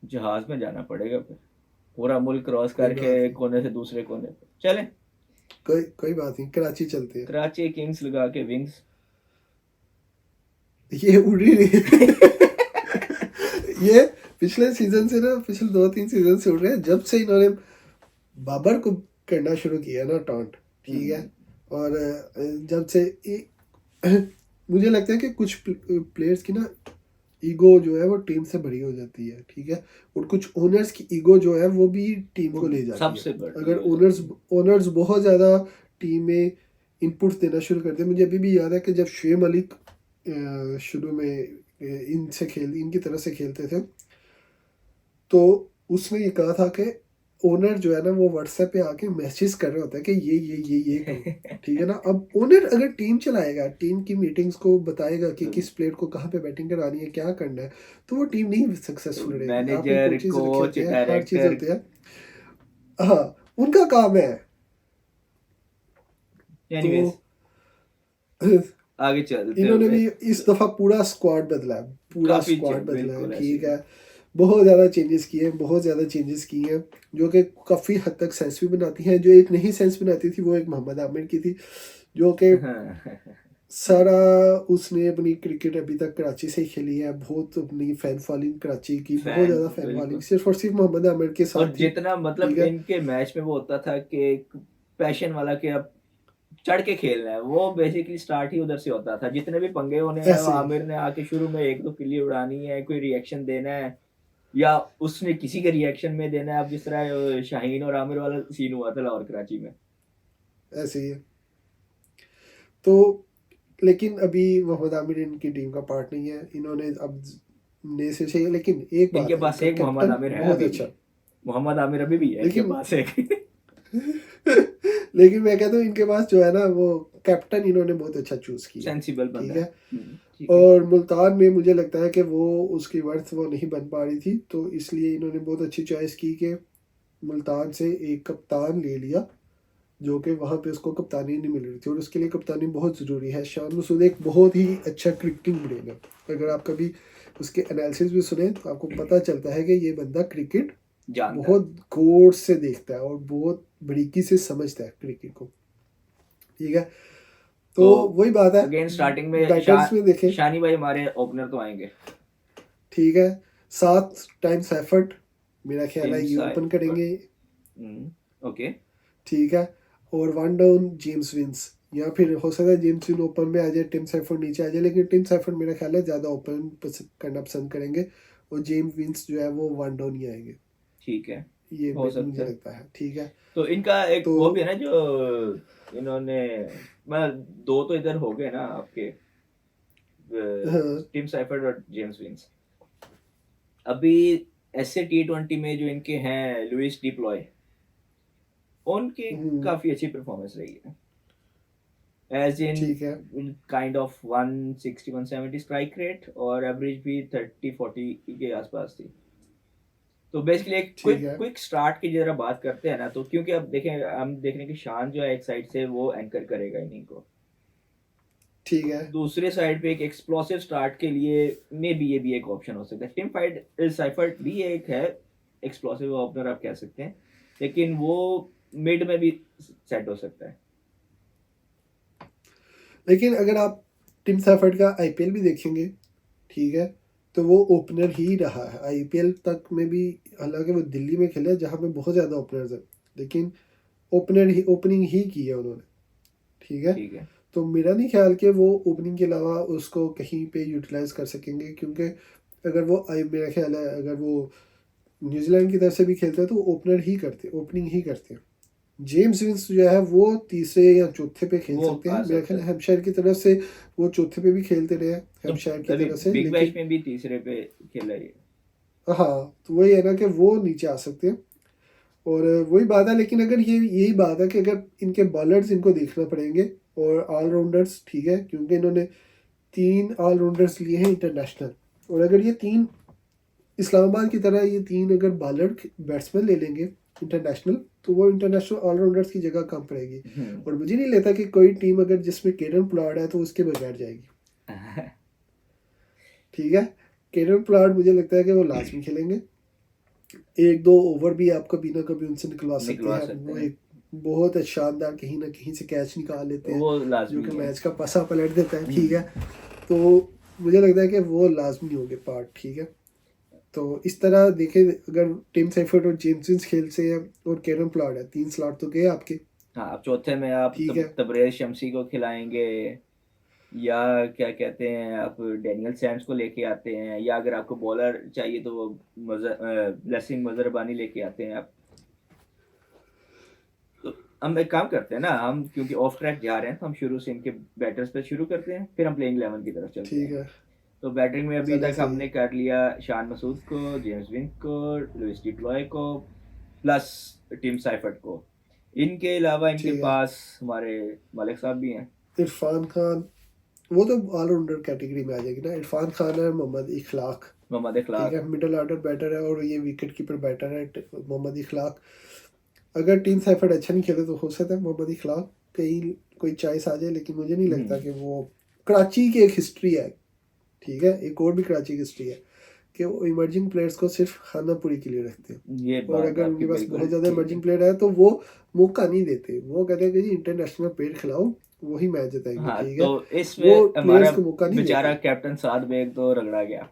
जहाज में जाना पड़ेगा फिर, पूरा मुल्क क्रॉस कोई बात करके नहीं, कोने से दूसरे कोने पे चलें। कोई कोई बात नहीं, कराची चलते हैं। कराची किंग्स लगा के विंग्स। ये उड़ ही नहीं ये पिछले सीजन से ना, पिछले 2-3 सीजन से उड़ रहे हैं, जब से इन्होंने बाबर को करना शुरू किया ना टॉन्ट। ठीक है, हम्म, और जब से मुझे लगता है कि कुछ प्लेयर्स की ना ईगो जो है वो टीम से बड़ी हो जाती है। ठीक है, और कुछ ओनर्स की ईगो जो है वो भी टीम वो को ले जाती है। सबसे बड़ी अगर हो ओनर्स जाती है। ओनर्स बहुत ज़्यादा टीम में इनपुट्स देना शुरू करते हैं। मुझे अभी भी याद है कि जब शुएब मलिक शुरू में इनकी तरह से खेलते थे, तो उसने ये कहा था कि ओनर जो है ना वो व्हाट्सएप पे आके मैसेज कर रहा होता है कि ये करो। ठीक है ना, अब ओनर अगर टीम चलाएगा, टीम की मीटिंग्स को बताएगा कि किस प्लेयर को कहाँ पे बैटिंग करानी है, क्या करना है, तो वो टीम नहीं सक्सेसफुल रहेगी। आपने मैनेजर, कोचेज रखे कोच, होते हैं, हर चीज़ डायरेक्टर, होते हैं। हाँ, उनका काम है। तो एनीवेज आगे चलते इन्होंने हुए। भी इस दफ़ा पूरा स्क्वाड बदला है, पूरा काफी स्क्वाड बदला है। बिल्कुल ऐसे ठीक ही। है, बहुत ज़्यादा चेंजेस किए हैं, बहुत ज़्यादा चेंजेस किए हैं, जो कि काफ़ी हद तक सेंस भी बनाती हैं। जो एक नहीं सेंस बनाती थी वो एक मोहम्मद आमिर की थी, जो कि हाँ। सारा, उसने अपनी क्रिकेट अभी तक कराची से ही खेली है। बहुत अपनी फैन फॉलोइंग कराची की, बहुत फैन ज़्यादा फैन फॉलोइंग बिल्कुल। सिर्फ और सिर्फ मोहम्मद आमिर के साथ और थी। जितना मतलब ठीक है, इनके मैच में वो होता था कि एक पैशन वाला कि अब चढ़ के खेलना है, वो बेसिकली स्टार्ट ही उधर से होता था। जितने भी पंगे होने हैं, वो ऐसे ही। आमिर ने आके शुरू में एक दो किल्ली उड़ानी है, कोई रिएक्शन देना है, या उसने किसी के रिएक्शन में देना है। अब जिस तरह शाहीन और आमिर वाला सीन हुआ था लाहौर कराची में। ऐसे ही है। तो लेकिन अभी मोहम्मद आमिर इनकी टीम का पार्ट नहीं है, इन्होंने अब नए से चाहिए। लेकिन एक इनके बात है, पास इनका एक मोहम्मद कैप्टन आमिर है बहुत अभी भी। अच्छा। मोहम्मद आमिर अभी भी है इनके लेकिन पास एक। लेकिन मैं कहता हूँ इनके पास जो है ना, वो कैप्टन इन्होंने बहुत अच्छा चूज किया है। सेंसिबल बंदा ठीक है। है। ठीक है। और मुल्तान में मुझे लगता है कि वो उसकी वर्थ वो नहीं बन पा रही थी, तो इसलिए इन्होंने बहुत अच्छी चॉइस की कि मुल्तान से एक कप्तान ले लिया, जो कि वहाँ पे उसको कप्तानी नहीं मिल रही थी, और उसके लिए कप्तानी बहुत ज़रूरी है। शान मसूद एक बहुत ही अच्छा क्रिकेटिंग ब्रेन है। अगर आप कभी उसके एनालिसिस भी सुने तो आपको पता चलता है कि ये बंदा क्रिकेट जानता है। बहुत गौर से देखता है और बहुत बारीकी से समझता है क्रिकेट को। ठीक है। तो तो वही बात है, अगेन स्टार्टिंग में बैटर्स में देखें। शानी भाई हमारे ओपनर तो आएंगे। ठीक है। 7 टाइम्स एफर्ट, मेरा ख्याल है टीम ये ओपन करेंगे। ओके। ठीक है। और 1 डाउन जेम्स विंस, या फिर हो सकता है जेम्स विन ओपन में आ जाए, टिम सैफर्ड नीचे आ जाए, लेकिन टिम सैफर्ड मेरा ख्याल है ज़्यादा ओपन करना पसंद करेंगे, और जेम्स विंस जो है वो 1 डाउन ही आएंगे। ठीक है। ये हो सकता मुझे है। लगता है। ठीक है। तो इनका एक तो वो भी है ना जो इन्होंने, मतलब दो तो इधर हो गए ना आपके, हाँ। टिम साइफर्ड और जेम्स विंस। अभी ऐसे T20 में जो इनके हैं लुइस डिप्लॉय, उनकी हम्म, काफी अच्छी परफॉर्मेंस रही है। एज इन ठीक है। काइंड ऑफ 160 170 स्ट्राइक रेट, और एवरेज भी 30 40 के आसपास थी। तो बेसिकली एक ठीक क्विक है। क्विक स्टार्ट की जरा बात करते हैं ना, तो क्योंकि अब देखें, हम देख रहे हैं कि शान जो है एक साइड से वो एंकर करेगा इनिंग को, ठीक है। दूसरे साइड पे एक एक्सप्लोसिव स्टार्ट के लिए मे बी ये भी एक ऑप्शन हो सकता है। टिम फाइड साइफर्ट भी एक है एक्सप्लोसिव ओपनर आप कह सकते हैं, लेकिन वो मिड में भी सेट हो सकता है। लेकिन अगर आप टिम सैफर्ड का आईपीएल भी देखेंगे, ठीक है, तो वो ओपनर ही रहा है आईपीएल तक में भी। हालांकि वो दिल्ली में खेला जहाँ पे बहुत ज़्यादा ओपनर्स हैं, लेकिन ओपनिंग ही की है उन्होंने। ठीक है। ठीक है। तो मेरा नहीं ख्याल कि वो ओपनिंग के अलावा उसको कहीं पे यूटिलाइज कर सकेंगे, क्योंकि अगर वो मेरा ख्याल है अगर वो न्यूजीलैंड की तरफ से भी खेलते हैं तो ओपनर ही करते, ओपनिंग ही करते हैं। जेम्स विंस जो है वो तीसरे या चौथे पे खेल वो सकते आ हैं, मेरा सकता ख्याल है। है हैम्पशायर की तरफ से वो चौथे पे भी खेलते रहे हैं, तो हैम्पशायर की अभी तरफ से, बिग बैश लेकिन में भी तीसरे पे खेला है ये। हाँ, तो वही है ना कि वो नीचे आ सकते हैं। और वही बात है, लेकिन अगर ये यही बात है कि अगर इनके बॉलर्स इनको देखना पड़ेंगे, और ऑलराउंडर्स। ठीक है, क्योंकि इन्होंने 3 ऑलराउंडर्स लिए हैं इंटरनेशनल, और अगर ये 3 इस्लामाबाद की तरह ये 3 अगर बॉलर बैट्समैन ले लेंगे इंटरनेशनल, तो वो इंटरनेशनल ऑलराउंडर्स की जगह कम पड़ेगी। और मुझे नहीं लगता कि कोई टीम अगर जिसमें केरन पोलार्ड है तो उसके बगैर जाएगी। ठीक है। केरन पोलार्ड मुझे लगता है कि वो लाजमी खेलेंगे, 1-2 ओवर भी आप कभी ना कभी उनसे निकलवा सकते निकलवा हैं। सकते वो हैं। एक बहुत शानदार कहीं ना कहीं से कैच निकाल लेते हैं, वो जो लाजमी कि है। मैच का पासा पलट देता है। ठीक है। तो मुझे लगता है कि वो लाजमी होंगे पार्ट। ठीक है। तो इस तरह देखें, अगर टिम सेफर्ट और जेम्स विंस खेल से हैं और केरन पोलार्ड है, 3 स्लॉट तो गए आपके। हाँ, अब चौथे में आप ठीक है। तबरेज शमसी को खिलाएंगे, या क्या कहते हैं आप डैनियल सैम्स को लेके आते हैं, या अगर आपको बॉलर चाहिए तो वो ब्लेसिंग मजरबानी लेके आते हैं आप। तो हम एक काम करते हैं ना, हम क्योंकि ऑफ ट्रैक जा रहे हैं तो हम शुरू से इनके बैटर्स पे शुरू करते हैं, फिर हम प्लेइंग 11 की तरफ चलते ठीक हैं। है। तो बैटिंग में अभी चले तक सही हमने है। कर लिया शान मसूद को, जेम्स विंक को, लुइस डिप्लॉय को, प्लस टिम साइफर्ट को। इनके अलावा इनके ठीक है। पास हमारे मलिक साहब भी हैं। इरफान खान, वो तो ऑलराउंडर कैटेगरी में आ जाएगी ना। इरफान खान है, मोहम्मद इखलाक। मोहम्मद ठीक इखलाक। है, मिडल ऑर्डर बैटर है, और ये विकेट कीपर बैटर है मोहम्मद इखलाक। अगर टीम सैफर्ड अच्छा नहीं खेले तो हो सकता है मोहम्मद इखलाक कहीं कोई चॉइस आ जाए, लेकिन मुझे नहीं लगता कि वो। कराची की एक हिस्ट्री है। ठीक है, एक और भी कराची की हिस्ट्री है कि वो इमर्जिंग प्लेयर्स को सिर्फ खानापुरी के लिए रखते हैं, ये और बात अगर आपकी उनके पास बिल्कुल बहुत ज़्यादा ठीक है। इमर्जिंग प्लेयर है तो वो मौका नहीं देते। वो कहते हैं कि जी इंटरनेशनल प्लेयर खिलाओ, वही मैच जिताएंगे। हाँ, ठीक तो है। वो इसमें हमारा प्लेयर्स को मौका नहीं बेचारा देते। कैप्टन साद बेग तो रगड़ा गया।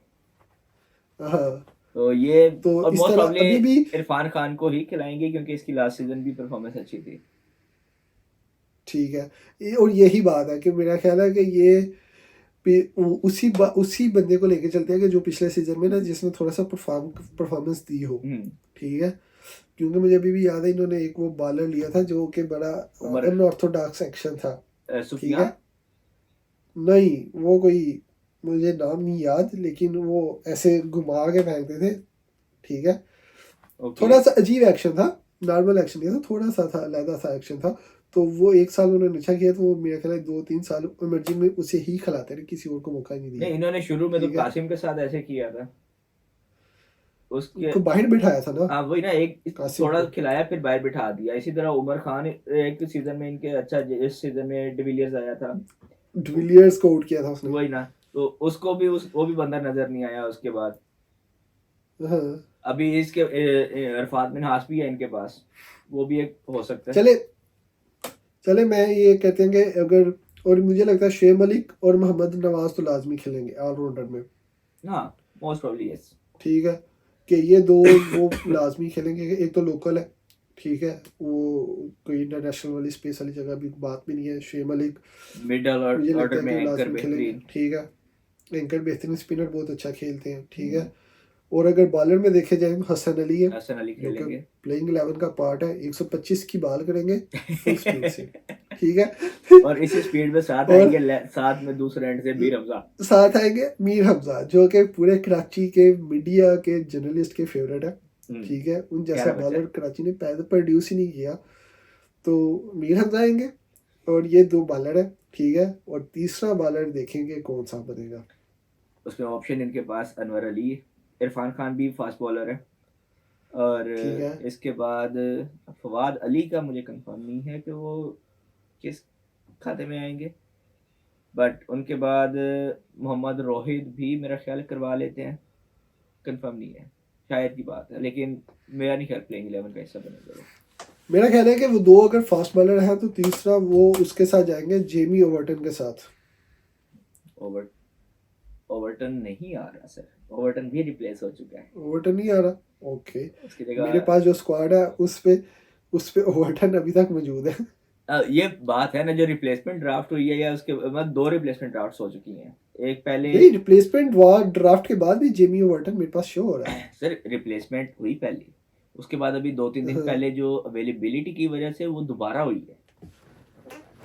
हाँ। तो ये तो और इस मोस्ट तरह प्रॉब्ली अभी भी। इरफान खान को ही खिलाएंगे, क्योंकि इसकी लास्ट सीजन भी परफॉर्मेंस अच्छी थी। ठीक है। और यही बात है कि मेरा ख्याल है कि ये उसी बंदे को लेके चलते हैं कि जो पिछले सीजन में ना जिसने थोड़ा सा परफॉर्मेंस दी हो। हम्म। ठीक है। क्योंकि मुझे अभी भी याद है इन्होंने एक वो बॉलर लिया था जो कि बड़ा उमर अनऑर्थोडॉक्स एक्शन था। ठीक है। सुफियान। नहीं, वो कोई मुझे नाम नहीं याद, लेकिन वो ऐसे घुमा के फेंकते थे, ठीक है। ओके। थोड़ा सा अजीब एक्शन था, नॉर्मल एक्शन नहीं था, थोड़ा सा था, अलग सा एक्शन था। तो वो एक साल उन्होंने अच्छा किया, तो वो मेरा ख्याल है 2-3 साल इमर्जिंग में उसे ही खिलाते रहे, किसी और को मौका नहीं दिया, नहीं, इन्होंने शुरू में तो ठीक है। कासिम के साथ ऐसे किया था उसके। उनको बाहर बिठाया था ना, हाँ वही ना, एक कासिम थोड़ा को। खिलाया फिर बाहर बिठा दिया। इसी तरह उमर खान एक सीजन में इनके अच्छा, इस सीजन में डिविलियर्स आया था, डिविलियर्स को आउट किया था उसने। वही ना, तो उसको भी वो भी बंदा नजर नहीं आया उसके बाद। हाँ। अभी इसके अरफात मिनहास भी है इनके पास, वो भी एक हो सकता है। चले चले मैं ये कहते हैं कि अगर, और मुझे लगता है शुएब मलिक और मोहम्मद नवाज तो लाजमी खेलेंगे ऑलराउंडर में, हाँ मोस्ट प्रोबब्ली यस। ठीक है। कि ये दो वो लाजमी खेलेंगे, एक तो लोकल है, ठीक है, वो कोई इंटरनेशनल वाली स्पेस वाली जगह भी बात भी नहीं है। शुएब मलिक मिडल मुझे लगता ऑर्डर है में कि वो एंकर लाजमी खेलेंगे, बेहतरीन। ठीक है। एंकर बेहतरीन, स्पिनर बहुत अच्छा खेलते हैं, ठीक है। और अगर बॉलर में देखे जाए तो हसन अली है, हसन अली जो कि खेलेंगे। प्लेइंग 11 का पार्ट है, 125 की बॉल करेंगे फुल स्पीड से, ठीक है। और इसी स्पीड में साथ और आएंगे साथ में दूसरे एंड से मीर हमजा। साथ आएंगे मीर हमजा, जो कि पूरे कराची के मीडिया के जर्नलिस्ट के फेवरेट है, ठीक है। उन जैसा प्यारा बच्चा बॉलर है। कराची ने पैदा प्रोड्यूस ही नहीं किया। तो मीर हमजा आएंगे, और ये दो बॉलर है, ठीक है। और तीसरा बॉलर देखेंगे कौन सा बनेगा। उसमें ऑप्शन इनके पास अनवर अली, इरफान खान भी फास्ट बॉलर है, और ठीक है। इसके बाद फवाद अली का मुझे कंफर्म नहीं है कि वो किस खाते में आएंगे। बट उनके बाद मोहम्मद रोहित भी मेरा ख्याल करवा लेते हैं, कंफर्म नहीं है, शायद की बात है, लेकिन मेरा नहीं ख्याल प्लेइंग 11 का हिस्सा बनेगा वो। मेरा ख्याल है कि वो दो अगर फास्ट बॉलर हैं तो तीसरा वो उसके साथ जाएंगे, जेमी ओवर्टन के साथ। ओवर ओवरटन नहीं आ रहा सर, ओवरटन भी रिप्लेस हो चुका है, ओवर्टन नहीं आ रहा, ओके। उसकी मेरे जगह। पास जो स्क्वाड है उस पे ओवर्टन अभी तक मौजूद है। ये बात है ना, जो रिप्लेसमेंट ड्राफ्ट हुई है या उसके बाद दो रिप्लेसमेंट ड्राफ्ट हो चुकी हैं। एक पहले नहीं, रिप्लेसमेंट वार ड्राफ्ट के बाद भी जेमी ओवर्टन मेरे पास शो हो रहा है। सर रिप्लेसमेंट हुई पहले, उसके बाद अभी 2-3 दिन हाँ, पहले जो अवेलेबिलिटी की वजह से वो दोबारा हुई है।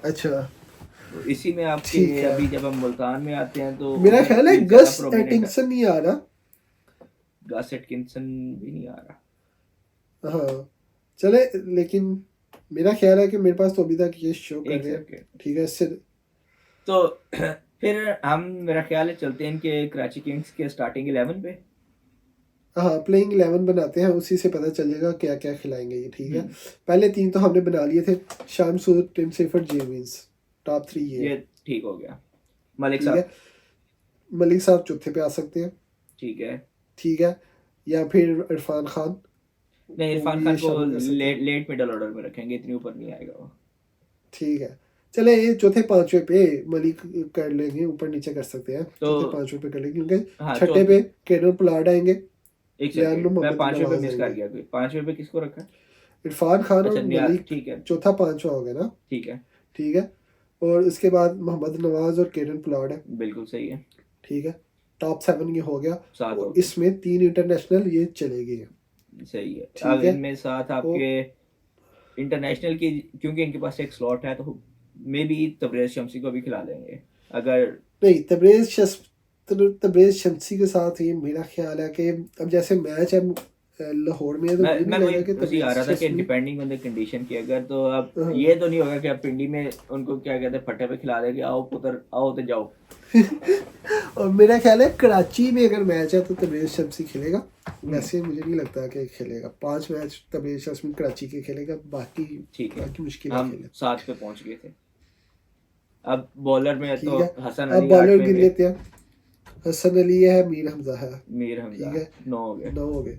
अच्छा, तो इसी में आपके ठीक है। अभी जब हम मुल्तान में आते हैं तो मेरा उधर ख्याल है ये ज्यादा गस प्रोमिनेंट है। एटिंगसन नहीं आ रहा। गस एटकिंसन भी नहीं आ रहा। हाँ, चले, लेकिन मेरा ख्याल है कि मेरे पास तो अभी तक ये शो कर एक रहे हैं, सेकंड। ठीक है। इससे तो फिर हम मेरा ख्याल है चलते हैं इनके कराची किंग्स के स्टार्टिंग 11 पे। हाँ, प्लेइंग 11 बनाते हैं, उसी से पता चलेगा क्या क्या खिलाएंगे ये, ठीक है। हम्म, पहले 3 तो हमने बना लिए थे, शामसूद, टिम सेफर्ड, जेमिन्स, टॉप 3 ये है, ये ठीक हो गया। मलिक ठीक है। साहब। मलिक साहब चौथे पे आ सकते हैं, ठीक है। ठीक है। या फिर इरफान खान, नहीं, वो इरफान भी खान ये को शामिल कर सकते हैं, लेट मिडल ऑर्डर में रखेंगे, इतनी ऊपर नहीं आएगा वो। ठीक है। चले, ये चौथे पांचवे पे मलिक कर लेंगे, ऊपर नीचे कर सकते हैं, तो चौथे पांचवे पे कर लेंगे, क्योंकि हाँ छठे पे केरन पोलार्ड आएंगे, एक लियानो सेकंड, मैं मोहम्मद 5वें पे नवाज मिस कर आएंगे, गया, कोई 5वें पे किसको रखा है? इरफान खान और अच्छा निया, मलिक, ठीक है। चौथा पांचवा हो गया ना, ठीक है, ठीक है। और उसके बाद मोहम्मद नवाज और केरन पोलार्ड है, बिल्कुल सही है। ठीक है। टॉप 7 ये हो गया। 7 हो और गए, इसमें 3 इंटरनेशनल ये चले गए, सही है। अब ठीक है। इनमें साथ और आपके इंटरनेशनल की, क्योंकि इनके पास एक स्लॉट है, तो मे बी तबरेज शमसी को भी खिला देंगे अगर। नहीं, तबरेज शमसी के साथ ये मेरा ख्याल है कि अब जैसे मैच है लाहौर में है, तो मुझे नहीं मैं लग वही रहा कि उसी आ तबरेज रहा था कि शमसी। डिपेंडिंग ऑन द कंडीशन की, अगर तो अब हाँ। ये तो नहीं होगा कि आप पिंडी में उनको क्या कहते हैं फट्टे पे खिला देंगे, आओ पुत्र आओ तो जाओ। और मेरा ख्याल है कराची में अगर मैच है तो तबरेज शमसी खेलेगा। हम्म, वैसे मुझे नहीं लगता कि खेलेगा, 5 मैच तबरेज शमसी कराची के खेलेगा, बाकी ठीक है। बाकी मुश्किल है हम खेले, 7 पे पहुंच गए थे। अब बॉलर में तो ठीक है। हसन अब अली बॉलर 8वें गिन पे, लेते हैं, हसन अली है, मीर हमजा है, मीर हमजा ठीक है। 9 हो गए। 9 हो गए।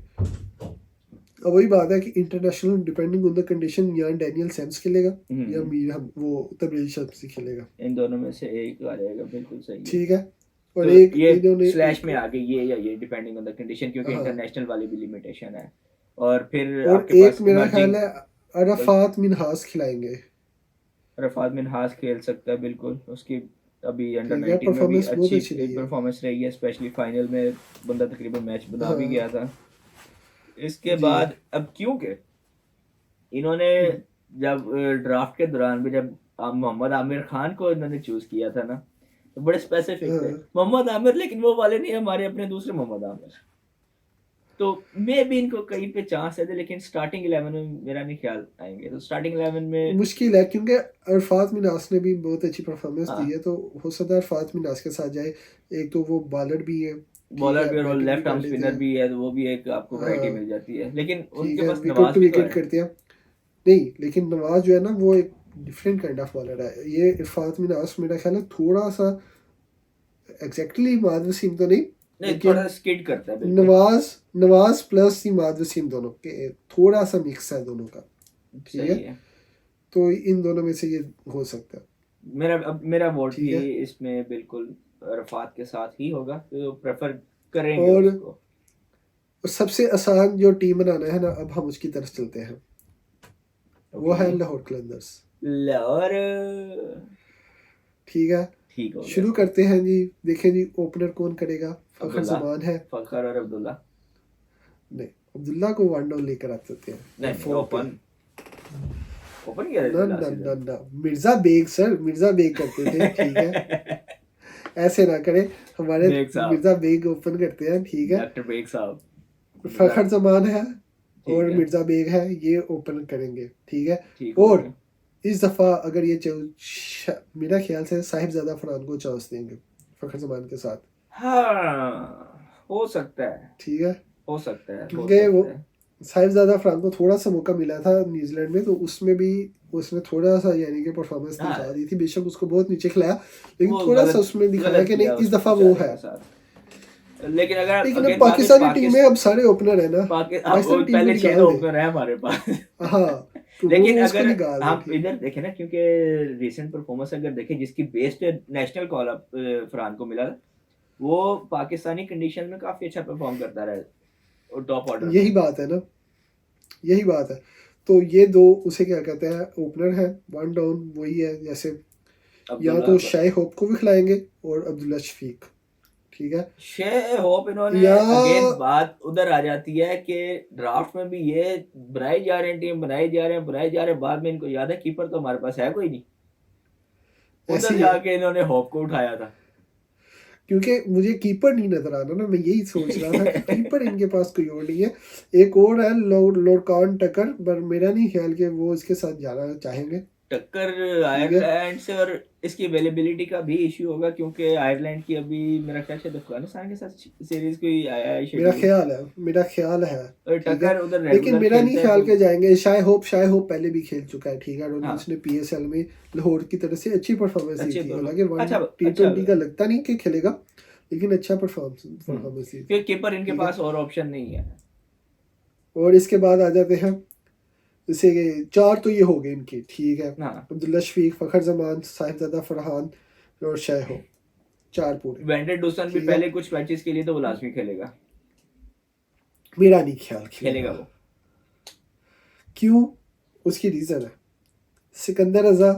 अब वही बात है कि international depending on the condition, या डैनियल सैम्स खेलेगा या हम्म, मीर हम वो तबरेज शमसी खेलेगा, इन दोनों में से एक आ जाएगा, बिल्कुल सही है। ठीक है। और तो एक ये इन्होंने स्लैश एक, में आ गई ये, या ये डिपेंडिंग ऑन द कंडीशन, क्योंकि हाँ। इंटरनेशनल वाली भी लिमिटेशन है। और फिर और आपके एक पास मेरा ख्याल इमर्जिंग। है अरफात मिनहास खिलाएंगे, रफात मिनहास खेल सकता है बिल्कुल, उसकी अभी अंडर ठीक है। 19 में भी परफॉर्मेंस बहुत अच्छी अच्छी रही है, परफॉर्मेंस रही है, स्पेशली फाइनल में बंदा तकरीबन मैच बना भी हाँ गया था। इसके जी। बाद अब क्योंकि इन्होंने जब ड्राफ्ट के दौरान भी जब मोहम्मद आमिर खान को इन्होंने चूज किया था ना, बड़े स्पेसिफिक थे, हाँ, मोहम्मद आमिर, लेकिन वो वाले नहीं, हमारे अपने दूसरे मोहम्मद आमिर। तो मे भी इनको कहीं पे चांस है, लेकिन स्टार्टिंग 11 में मेरा नहीं ख्याल आएंगे, तो स्टार्टिंग 11 में मुश्किल है क्योंकि अरफात मिनास ने भी बहुत अच्छी परफॉर्मेंस दी हाँ, है, तो हो सकता है अरफात मिनास के साथ जाए। एक तो वो बॉलर भी है, ठीक बॉलर है, भी, और बैटिंग भी लेफ्ट कर आर्म लेते स्पिनर हैं। भी है, तो वो भी एक आपको वैरायटी हाँ, मिल जाती है, लेकिन ठीक उनके है, पास विकेट नवाज टू भी तो विकेट है। करते हैं। नहीं, लेकिन नवाज जो है ना वो एक डिफरेंट काइंड ऑफ बॉलर है। ये इरफात मिनास मेरा ख्याल है थोड़ा सा एग्जैक्टली इमाद वसीम तो नहीं, नहीं, थोड़ा लेकिन सा स्किड करता है बिल्कुल। नवाज नवाज प्लस इमाद वसीम दोनों के थोड़ा सा मिक्स है दोनों का। ठीक है, सही है। तो इन दोनों में से ये हो सकता है। मेरा वोट ठीक भी है, इसमें बिल्कुल रफात के साथ ही होगा, तो प्रेफर करेंगे और उसको। सबसे आसान जो टीम बनाना है ना, अब हम उसकी तरफ चलते हैं। वो ओके, है लाहौर कलंदर्स। और ठीक है, ठीक हो गया शुरू फिर। करते हैं जी। देखें जी, ओपनर कौन करेगा? फखर अब्दुल्ला, जमान है। फखर और अब्दुल्ला। नहीं, अब्दुल्ला को वन डाउन लेकर आ सकते हैं या नहीं नहीं, फोर पे। ओपन, ओपन किया न था न लास्ट न सीजन। न मिर्जा बेग सर, मिर्जा बेग करते थे, ठीक है, ऐसे ना करें। हमारे बेग साहब, मिर्जा बेग ओपन करते हैं, ठीक है। डॉक्टर बेग साहब, फखर मजाक। जमान है ठीक और है, मिर्जा बेग है, ये ओपन करेंगे, ठीक है। ठीक हो और गया। इस दफ़ा अगर ये मेरा ख्याल से साहिबजादा फरहान को चांस देंगे फखर जमान के साथ, हाँ, हो सकता है, ठीक है। हो सकता है, हो क्योंकि वो सकता है। साहिबजादा फरहान को थोड़ा सा मौका मिला था न्यूजीलैंड में, तो उसमें भी उसने थोड़ा सा यानी कि परफॉर्मेंस हाँ, दिखा दी थी। बेशक उसको बहुत नीचे खिलाया, लेकिन वो थोड़ा सा गलत, उसमें दिखाया गलत कि नहीं किया इस उसने दफ़ा वो बेचारे है। के साथ। लेकिन अगर लेकिन अब अगेन बात है पाकिस्तानी टीम में अब सारे ओपनर है ना, अब वो पाकिस्तानी टीम को पहले 6 निकाल तो दे। ओपनर है हमारे पास। हाँ, तो वो लेकिन उसको अगर निकाल दे, हम ठीक। इधर देखें ना, क्योंकि रीसेंट परफॉर्मेंस अगर देखें जिसकी बेस पे नेशनल कॉल अप फरहान को मिला था, वो पाकिस्तानी कंडीशन में काफी अच्छा परफॉर्म करता रहा, और टॉप ऑर्डर यही में। बात है ना, यही बात है। तो ये दो उसे क्या कहते हैं, ओपनर है। वन डाउन वही है जैसे, या अब्दुल्ला, तो शाही होप को भी खिलाएंगे और अब्दुल्ला शफीक, ठीक है। शे होप, इन्होंने या अगेन बात उधर आ जाती है कि ड्राफ्ट में भी ये बनाई जा रहे हैं, टीम बनाई जा रहे हैं, बनाई जा रहे हैं, बाद में इनको याद है कीपर तो हमारे पास है कोई नहीं, ऐसे उधर ही है, जाके इन्होंने होप को उठाया था। क्योंकि मुझे कीपर नहीं नजर आ रहा ना, मैं यही सोच रहा था कि कीपर इनके पास कोई और नहीं है। एक और है लोरकान टकर, पर मेरा नहीं ख्याल कि वो इसके साथ जाना चाहेंगे, टक्कर ठीक है। आयरलैंड से, और इसकी अवेलेबिलिटी का भी इशू होगा, क्योंकि आयरलैंड की अभी मेरा ख्याल शायद अफगानिस्तान के साथ सीरीज कोई आया है मेरा शेड्यूल, ख्याल है, मेरा ख्याल है, और ठीक है। टक्कर उधर लेकिन रेगुलर मेरा नहीं खेलते हैं ख्याल तो। के जाएंगे। शाय होप पहले भी खेल चुका है, ठीक है, और हाँ, उसने पीएसएल में लाहौर की तरफ से अच्छी परफॉर्मेंस दी अच्छे थी। पर, हालांकि वन अच्छा टी अच्छा, ट्वेंटी का लगता नहीं कि खेलेगा, लेकिन अच्छा परफॉर्मेंस दी थी, क्योंकि कीपर इनके ठीक है। पास और ऑप्शन नहीं है। और इसके बाद आ जाते हैं, जैसे चार तो ये हो गए इनकी, ठीक है। हाँ, अब्दुल्ला शफीक, फखर जमान, साहिबजादा फरहान और शाय होप, चार पूरे, वेंडेड डूसन भी ठीक है। पहले कुछ मैचेस के लिए तो वो लाजमी खेलेगा, मेरा नहीं ख्याल खेलेगा खेलेगा। वो। क्यों? उसकी रीज़न है, सिकंदर रजा,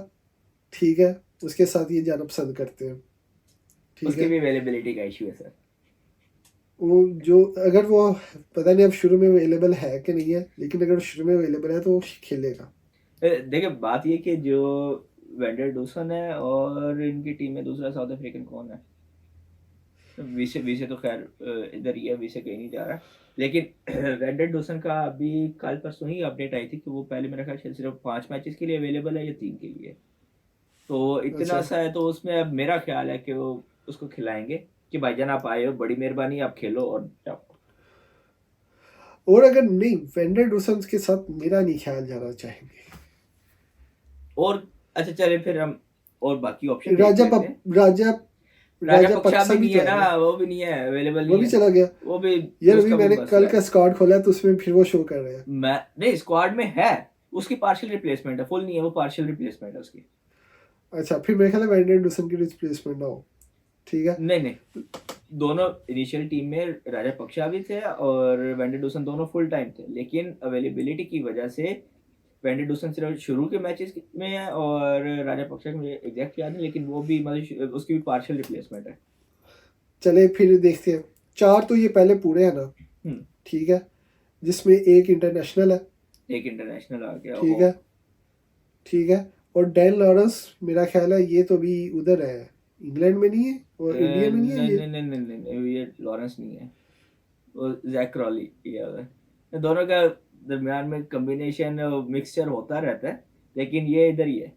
ठीक है, उसके साथ ये जाना पसंद करते हैं, ठीक उसकी है। भी अवेलेबिलिटी का इशू है सर। वो जो अगर वो पता नहीं अब शुरू में अवेलेबल है कि नहीं है, लेकिन अगर शुरू में अवेलेबल है तो वो खेलेगा। देखिए बात ये कि जो वेंडर डूसन है, और इनकी टीम में दूसरा साउथ अफ्रीकन कौन है, विसे विसे तो खैर इधर ही है, विसे कहीं नहीं जा रहा, लेकिन वेंडर डूसन का अभी कल परसों ही अपडेट आई थी कि वो पहले मेरा ख्याल सिर्फ 5 मैचेस के लिए अवेलेबल है या 3 के लिए, तो इतना अच्छा, सा है, तो उसमें अब मेरा ख्याल है कि वो उसको खिलाएंगे कि भाईजान आप आए हो, बड़ी मेहरबानी, आप खेलो और जाओ। और अगर नहीं वेंडर डूसन के साथ मेरा नहीं ख्याल जाना चाहेंगे। और अच्छा चले फिर हम और बाकी ऑप्शन देख राजा लेते हैं। राजा राजा राजा पक्षा पक्सा भी भी नहीं तो है है ना, ना, वो भी नहीं है, अवेलेबल वो नहीं भी है, चला गया। वो भी, यार अभी उसका भी मैंने बस कल है। का स्क्वाड खोला है, तो उसमें फिर वो शो कर रहे हैं। मैं नहीं, स्क्वाड में है, उसकी पार्शियल रिप्लेसमेंट है, फुल नहीं है, वो पार्शियल रिप्लेसमेंट है उसकी। अच्छा, फिर मेरे ख्याल है वेंडर डूसन की रिप्लेसमेंट ना हो, ठीक है। नहीं नहीं, दोनों इनिशियल टीम में राजा पक्षा भी थे और वेंडर डूसन दोनों फुल टाइम थे, लेकिन अवेलेबिलिटी की वजह से वेंडर डूसन सिर्फ शुरू के मैचेस में है, और राजा पक्षा का मुझे एग्जैक्ट याद नहीं, लेकिन वो भी मतलब उसकी भी पार्शियल रिप्लेसमेंट है। चले फिर देखते हैं। चार तो ये पहले पूरे हैं ना, हम्म, ठीक है, जिसमें एक इंटरनेशनल है, एक इंटरनेशनल आ गया ठीक हो। है, ठीक है। और डैन लॉरेंस मेरा ख्याल है ये तो भी उधर है, इंग्लैंड में नहीं है और इंडिया में नहीं है नहीं ये। नहीं नहीं नहीं नहीं नहीं, ये लॉरेंस नहीं है, वो जैक क्रॉली ये है। ये दोनों का दरमियान में कम्बिनेशन मिक्सचर होता रहता है, लेकिन ये इधर ही है,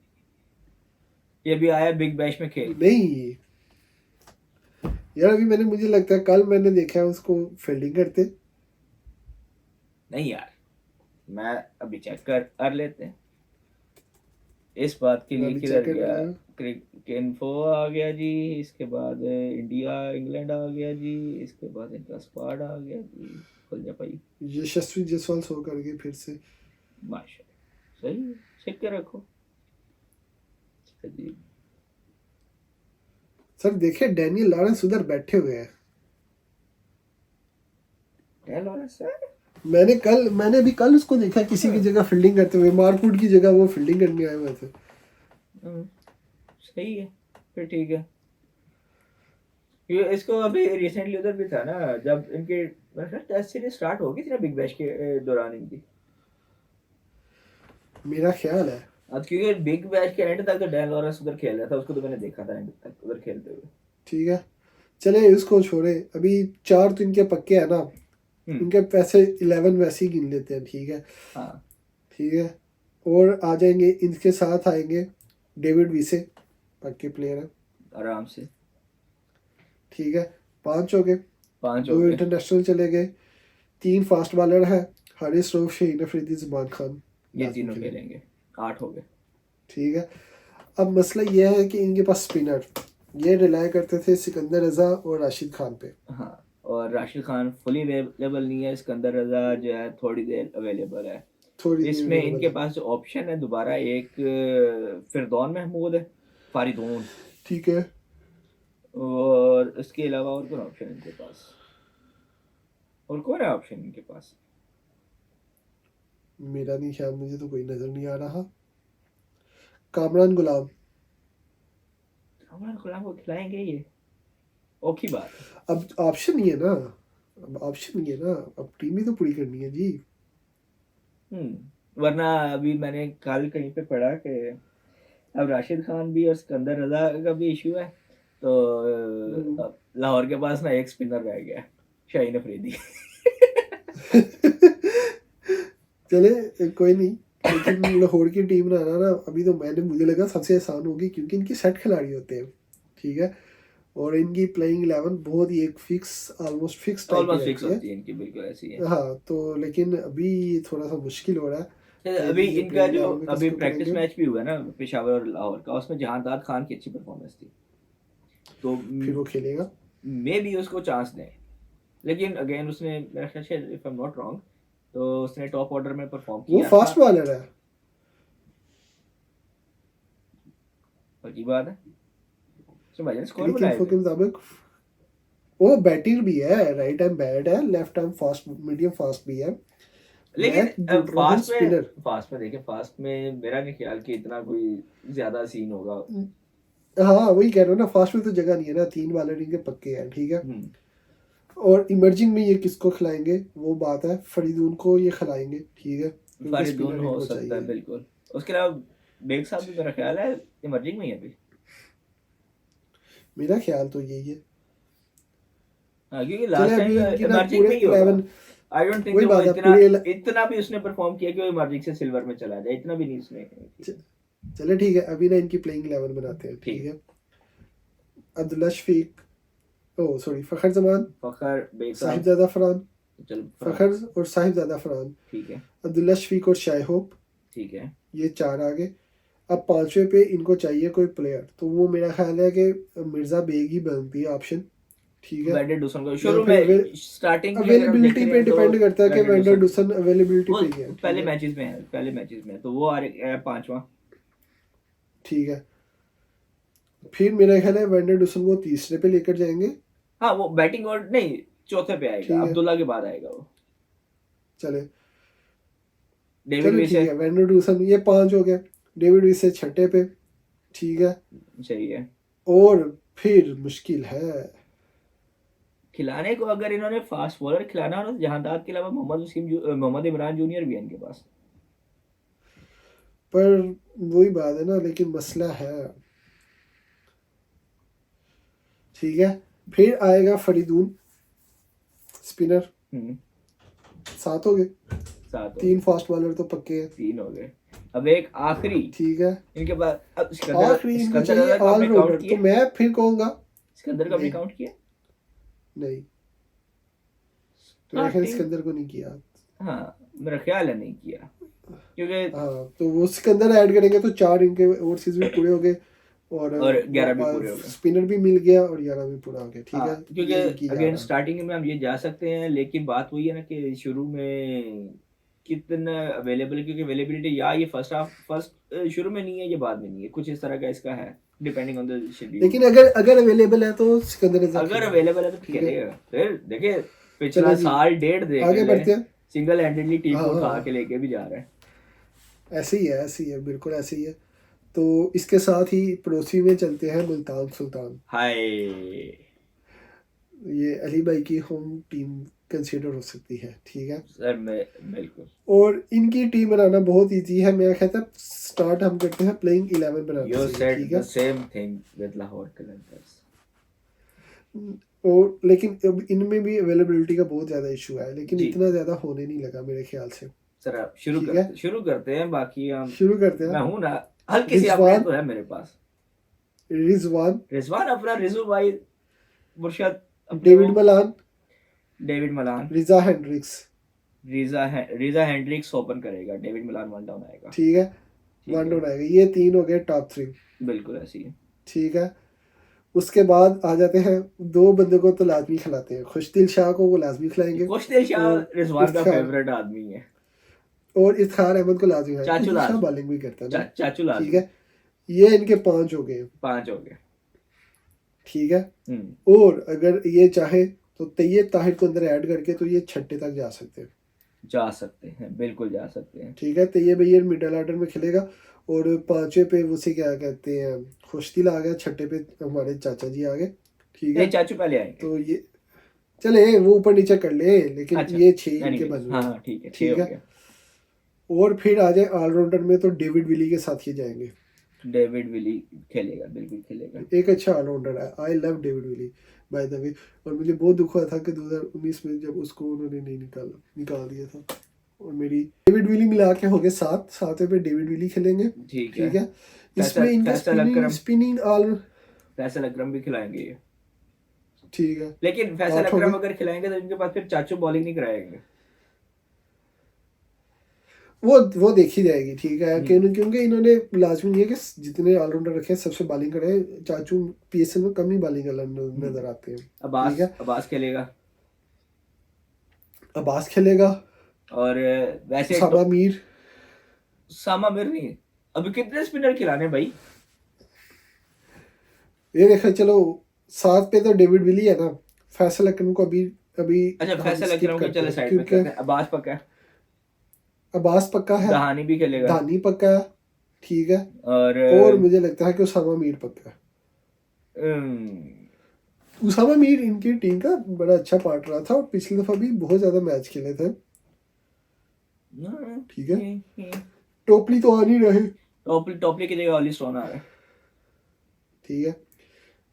ये भी आया बिग बैश में खेल के। नहीं यार, अभी मैंने, मुझे लगता है कल मैंने देखा है उसको फील्डिंग करते। नहीं यार, मैं अभी चेक कर लेते हैं इस बात के मैं लिए। अभी किधर चेक कर गया, रहा हूँ। इन्फो आ गया जी, इसके बाद इंडिया इंग्लैंड आ गया जी, इसके बाद इनका स्क्वाड आ गया जी। खुल जा भाई। यशस्वी जायसवाल शो कर गए फिर से। माशा, सही है, चेक के रखो जी। सर देखिए डैनियल लॉरेंस उधर बैठे हुए हैं। क्या लॉरेंस है? मैंने अभी कल उसको देखा किसी की जगह फील्डिंग करते हुए, मार्कवुड की जगह वो फील्डिंग करने आए हुए थे। सही है, फिर ठीक है। ये इसको अभी रिसेंटली उधर भी था ना, जब इनके टेस्ट सीरीज स्टार्ट हो गई थी ना बिग बैश के दौरान इनकी। मेरा ख्याल है। आज क्योंकि बिग बैश के एंड तक तो डैन लॉरेंस उधर खेल रहा था, उसको तो मैंने देखा था एंड तक उधर खेलते हुए। ठीक है, चले इसको छोड़े। अभी 4 तो इनके पक्के है ना, इनके पैसे 11 वैसे ही गिन लेते हैं। ठीक है, हाँ ठीक है। और आ जाएंगे, इनके साथ आएंगे डेविड विसे, पक्के प्लेयर है। आराम से। ठीक है, 5 हो गए। 5 हो 2 गए। इंटरनेशनल चले गए। 3 फास्ट बॉलर है, हारिस रऊफ, शाहीन अफरीदी, जुबान खान। ये लाजमी तीनों खेलेंगे। खेलेंगे। 8 हो गए। ठीक है, अब मसला यह है कि इनके पास स्पिनर, ये रिलाय करते थे सिकंदर रजा और राशिद खान पे। हाँ, और राशिद खान फुली अवेलेबल नहीं है, सिकंदर रजा जो है थोड़ी देर अवेलेबल है। थोड़ी देर इसमें अवेलेबल इनके है। पास जो ऑप्शन है दोबारा, एक फिरदौन महमूद है, फारिदून, ठीक है, और इसके अलावा और कौन ऑप्शन है इनके पास? और कौन है ऑप्शन इनके पास? मेरा नहीं ख्याल, मुझे तो कोई नजर नहीं आ रहा। कामरान गुलाम। हमारे गुलाम को खिलाएंगे ये? ओखी बात है। अब ऑप्शन नहीं है ना, अब ऑप्शन नहीं है ना, अब टीम ही तो पूरी करनी है जी। वरना अभी मैंने कल कहीं पे पढ़ा कि अब राशिद खान भी और सिकंदर रजा का भी इशू है, तो अब लाहौर के पास ना एक स्पिनर रह गया, शाहीन अफरीदी। चले कोई नहीं, लेकिन लाहौर की टीम ना आना ना अभी तो मुझे लगा सबसे आसान होगी, क्योंकि इनके सेट खिलाड़ी होते हैं। ठीक है, और इनकी प्लेइंग 11 बहुत ही एक फिक्स, ऑलमोस्ट फिक्स टाइप की ऑलमोस्ट फिक्स रहती है। होती है इनकी, बिल्कुल ऐसी है। हाँ, तो लेकिन अभी थोड़ा सा मुश्किल हो रहा है कि अभी ये इनका प्लेइंग जो 11 में अभी किसको प्रैक्टिस करेंगे। मैच भी हुआ ना पेशावर और लाहौर का, उसमें जहांदार खान की अच्छी परफॉर्मेंस थी, तो फिर वो खेलेगा। मे भी उसको चांस दें। लेकिन अगेन उसने, मेरा ख्याल से if I am not wrong, तो उसने टॉप ऑर्डर में परफॉर्म वो किया था। फास्ट बॉलर है। अजीब बात है, उसने भाईजान स्कोर क्लिक बनाए इन्फो थे। के मुताबिक वो बैटर भी है, राइट हैंड बैट है, left hand fast, medium fast भी है। लेकिन मैं बोल रहा हूँ स्पिनर। फास्ट में देखें, फास्ट में मेरा नहीं ख्याल कि इतना कोई ज्यादा सीन होगा। हाँ वही कह रहा हूँ ना, फास्ट में तो जगह नहीं है ना, 3 बॉलर इनके पक्के हैं। ठीक है, हम्म, और इमर्जिंग में ये किसको खिलाएंगे वो बात है, फरीदून को ये खिलाएंगे। ठीक है, क्योंकि फारिदून स्पिनर हो इनको सकता है चाहिए। बिल्कुल। उसके अलावा बेग साहब भी मेरा ख्याल है इमर्जिंग में ही है अभी। मेरा ख्याल तो यही है। हाँ, क्योंकि चले लास्ट टाइम अभी इनकी ना इमर्जिंग पूरे में ही होगा। 11, आई डोंट थिंक वही वो बात है इतना पूरे इतना भी उसने परफॉर्म किया कि वो इमर्जिंग से सिल्वर में चला जाए, इतना भी नहीं उसने किया। चले ठीक है, अभी ना इनकी प्लेइंग 11 बनाते हैं। ठीक ठीक, है, अब्दुल्ला शफीक, ओ सॉरी, फ़खर जमान, फखर बेग साहब, साहिबजादा फरहान, चल फरहान, फ़खर और साहिबजादा फरहान, ठीक है। अब्दुल्ला शफीक और शाय होप, ठीक है, ये 4 आ गए। अब 5वें पे इनको चाहिए कोई प्लेयर, तो वो मेरा ख्याल है कि मिर्ज़ा बेग ही बनती है ऑप्शन। ठीक है, वेंडर डूसन को या शुरू फिर में स्टार्टिंग की अगर हम देख अवेलेबिलिटी रहे पे हैं तो डिपेंड करता है कि वेंडर वेंडर डूसन, डुसन अवेलेबिलिटी वो पे ही है। ठीक पहले है, मैचेस में है, पहले मैचेस में है, तो वो आ रहा है 5वां। ठीक है। फिर मेरा ख्याल है वेंडर डुसन को तीसरे पे लेकर जाएंगे। हाँ, वो बैटिंग और नहीं, चौथे पे आएगा, ठीक है, अब्दुल्ला के बाद आएगा वो, चले डेविड चले विसे। ठीक है, वेंडर डुसन ये 5 हो गए। डेविड विसे 6ठे पे। ठीक है, सही है। और फिर मुश्किल है। खिलाने को अगर इन्होंने फास्ट बॉलर खिलाना हो तो जहांदार के अलावा मोहम्मद इमरान जूनियर भी है इनके पास। पर वही बात है ना, लेकिन मसला है ठीक है। फिर आएगा फरीदून स्पिनर, 7 हो गए। 7 हो 3 गए, फास्ट बॉलर तो पक्के हैं। 3 हो गए। अब एक आखिरी ठीक है। इनके पास, अब सिकंदर, आखिरी इनको सिकंदर चाहिए अदर को आपने ऑलराउंडर, काउंट तो किया? मैं फिर कहूंगा सिकंदर को आपने नहीं। काउंट किया? नहीं, तो हाँ मेरे ख्याल टीम, सिकंदर को नहीं किया। हाँ मेरा ख्याल है नहीं किया, क्योंकि हाँ, तो वो सिकंदर ऐड करेंगे तो 4 इनके ओवरसीज भी पूरे हो गए, और और 11 भी पूरे हो गए। स्पिनर भी मिल गया और 11 भी पूरा हो गया। ठीक हाँ है, क्योंकि ये इनकी जा अगेन रहा है। स्टार्टिंग में हम ये जा सकते हैं, लेकिन बात वही है ना कि शुरू में कितना अवेलेबल है, क्योंकि अवेलेबिलिटी या ये फर्स्ट शुरू में नहीं है, ये बाद में नहीं है, कुछ इस तरह का इसका है, डिपेंडिंग ऑन द शेड्यूल। लेकिन अगर अगर अवेलेबल है तो सिकंदर रजा अगर खेलेगा। अवेलेबल है तो ठीक है, खेलेगा। फिर देखिए पिछला चले जी, साल डेढ़ देख आगे ले, बढ़ते हैं। सिंगल हैंडेडली टीम हाँ को हाँ उठा हाँ, के लेके भी जा रहा है। ऐसे ही है, ऐसे ही है, बिल्कुल ऐसे ही है। तो इसके साथ ही पड़ोसी में चलते हैं मुल्तान सुल्तान। हाय ये अली भाई की होम टीम कंसीडर हो सकती है। ठीक है, सर, मैं बिल्कुल और इनकी टीम बनाना बहुत इजी है। मैं कहता हूँ स्टार्ट हम करते हैं प्लेइंग 11 बनाने यू से। सेड ठीक द है, same thing with Lahore Qalandars. और लेकिन अब इनमें भी अवेलेबिलिटी का बहुत ज़्यादा इशू है, लेकिन जी इतना ज़्यादा होने नहीं लगा मेरे ख्याल से। सर, आप ठीक है, शुरू करते हैं, बाकी हम, शुरू करते हैं। मैं हूं ना, हल्की सी अपडेट रिजवान, तो है मेरे पास। रिजवान, रिजवान अपना, रिजू भाई, मुर्शद अपने वो, डेविड मलान, डेविड मलान, रिजा हेंड्रिक्स। रीजा हेंड्रिक्स ओपन करेगा, डेविड मलान वन डाउन आएगा। ठीक है, ठीक वन है, डाउन आएगा। ये 3 हो गए टॉप 3। बिल्कुल ऐसी है। ठीक है, उसके बाद आ जाते हैं 2 बंदे को तो लाजमी खिलाते हैं। खुशदिल शाह को वो लाजमी खिलाएंगे, खुशदिल शाह और रिजवान का इफ्तिखार, फेवरेट आदमी है। और इफ्तिखार अहमद को लाजमी खिलाएंगे। चाचू खुशदिल शाह लाजमी, बॉलिंग भी करता है ना। चाचू ठीक लाजमी। है, ये इनके 5 हो गए। 5 हो गए। ठीक है, और अगर ये चाहे तो तैयब ताहिर को अंदर ऐड करके तो ये 6 तक जा सकते हैं। जा सकते हैं, बिल्कुल जा सकते हैं। ठीक है, तैयब भैया मिडल ऑर्डर में खेलेगा, और 5वें पे उसे क्या कहते हैं खुशदिल आ गया, 6 पे हमारे चाचा जी आ गए। ठीक नहीं, है, चाचू पहले आएंगे। तो ये चले वो ऊपर नीचे कर ले, लेकिन अच्छा, ये 6 इनके एनीवेज, बन हाँ गए। हाँ ठीक है, 6 ठीक हो है, गया। और फिर आ जाए ऑलराउंडर में तो डेविड विली के साथ ही जाएंगे। डेविड विली खेलेगा, बिल्कुल खेलेगा। एक अच्छा ऑलराउंडर है, I love David Willey by the way. और मुझे बहुत दुख हुआ था कि 2019 में जब उसको उन्होंने नहीं निकाल दिया था। और मेरी डेविड विली मिला के हो गए 7, 7वें पे डेविड विली खेलेंगे। ठीक है। ठीक है, इसमें इनका फैसल अकरम, स्पिनिंग ऑल। फैसल अकरम भी खिलाएंगे ये, ठीक है, लेकिन फैसल 8 हो अकरम गए। अगर खिलाएंगे तो इनके पास फिर चाचू बॉलिंग नहीं कराएंगे। वो देखी जाएगी। ठीक है, क्योंकि इन्होंने लाजमी नहीं है कि जितने ऑलराउंडर रखे हैं सबसे बॉलिंग करे। चाचू पीएसएल में कम ही बॉलिंग नजर आते हैं। ठीक है, अब्बास खेलेगा, अब्बास खेलेगा, और वैसे उसामा मीर। सामा मिर नहीं है। अभी कितने स्पिनर खिलाने भाई? ये देखा, चलो 7 पे तो डेविड विली है ना। फैसल अकरम को अभी अभी अच्छा, हम फैसल स्किप अकरम को करते चले हैं, साइड में क्योंकि करते हैं। अब्बास पक्का है, अब्बास पक्का है, दहानी भी खेलेगा, धानी पक्का है। ठीक है, और मुझे लगता है कि उसामा मीर पक्का है। उसामा मीर इनकी टीम का बड़ा अच्छा पार्ट रहा था, और पिछली दफा भी बहुत ज्यादा मैच खेले थे। ठीक है, टोपली तो आ नहीं रहे। टॉपली की जगह ऑली स्टोन आ रहा है। ठीक है,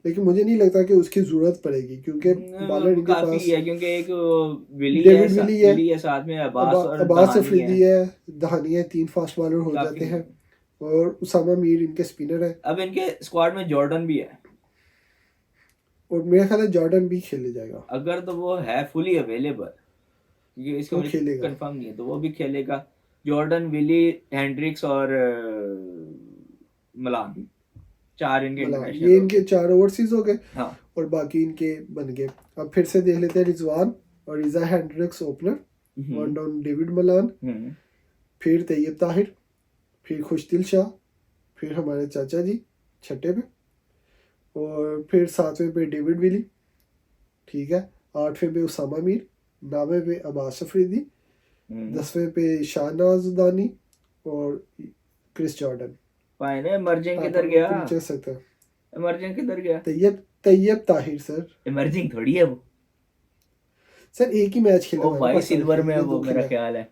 लेकिन मुझे नहीं लगता कि उसकी जरूरत पड़ेगी, क्योंकि बॉलर इनके काफी पास है, क्योंकि एक डेविड विली है, विली है, साथ में अब्बास और अब्बास दहानी अफरीदी है, है, दहानी है। 3 फास्ट बॉलर हो काफी जाते है। हैं, और उसामा मीर इनके स्पिनर है। अब इनके स्क्वाड में जॉर्डन भी है, और मेरा ख्याल है जॉर्डन भी खेले जाएगा। अगर तो वो है फुली अवेलेबल, क्योंकि इसका वो मुझे खेलेगा। कंफर्म नहीं है, तो वो भी खेलेगा। जॉर्डन, विली, हेंड्रिक्स और मलान, 4 इनके मतलब इंटरनेशनल ये हो इनके गए। 4 ओवरसीज हो गए, हाँ, और बाकी इनके बन गए। अब फिर से देख लेते हैं रिजवान और Reeza Hendricks opener, 1 down David Malan, फिर तैयब ताहिर, फिर खुशदिल शाह, फिर हमारे चाचा जी 6 पे, और फिर 7वें पे डेविड विली। ठीक है, 8वें पे उसामा मीर, 9वें पे अब्बास अफरीदी, 10वें पे शाहनाज दानी, और क्रिस जॉर्डन। फाइन है। इमर्जिंग किधर ऊपर गया? नीचे सकता है। इमर्जिंग किधर गया? तैयब ताहिर सर। इमर्जिंग थोड़ी है वो, सर एक ही मैच खेला ओ हमारे भाई पास, सिल्वर में है ये वो, दो मेरा खेला। ख्याल है।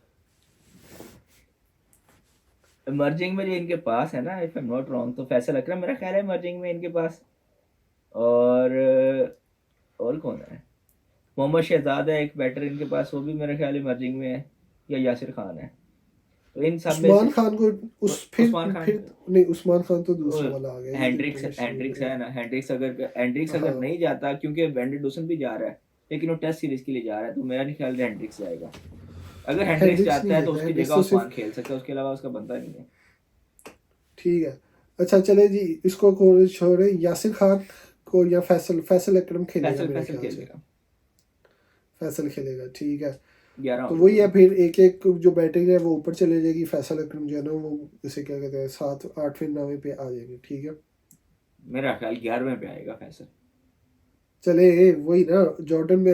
इमर्जिंग में जो इनके पास है ना, if I am not wrong, तो फैसल अकरम मेरा ख्याल है इमर्जिंग में इनके पास, और कौन है? मोहम्मद शहजाद है एक बैटर इनके पास, वो भी मेरे ख्याल इमर्जिंग में है, या यासिर खान है। तो इन सब में उस्मान से खान को उस उस्मान खान, फिर नहीं, उस्मान खान तो दूसरा वाला आ गया, ये तो हैंड्रिक्स इंटरनेशनल हो हैंड्रिक्स गया। है ना, हैंड्रिक्स अगर हाँ नहीं जाता, क्योंकि वेंडरडूसन भी जा रहा है, लेकिन वो टेस्ट सीरीज के लिए जा रहा है, तो मेरा नहीं ख्याल हैंड्रिक्स जाएगा। अगर हैंड्रिक्स हैंड्रिक्स जाता नहीं है तो जाएगा, उसकी हैंड्रिक्स जगह तो उस्मान सिर्फ खेल सकता है, उसके अलावा उसका बनता नहीं है। ठीक है। अच्छा चले जी, इसको को छोड़े, यासिर खान को या फैसल फैसल अकरम खेलेगा फैसल मेरे फैसल ख्याल खेल से। लेगा फैसल खेलेगा, ठीक है। 11 तो आउट वही है, होगा। फिर एक एक जो बैटिंग है वो ऊपर चले जाएगी, फैसल अकरम जो है ना वो जैसे क्या कहते हैं 7 8वें 9वें पे आ जाएंगे, ठीक है। मेरा ख्याल 11वें पे आएगा फैसल। चले वही ना, जॉर्डन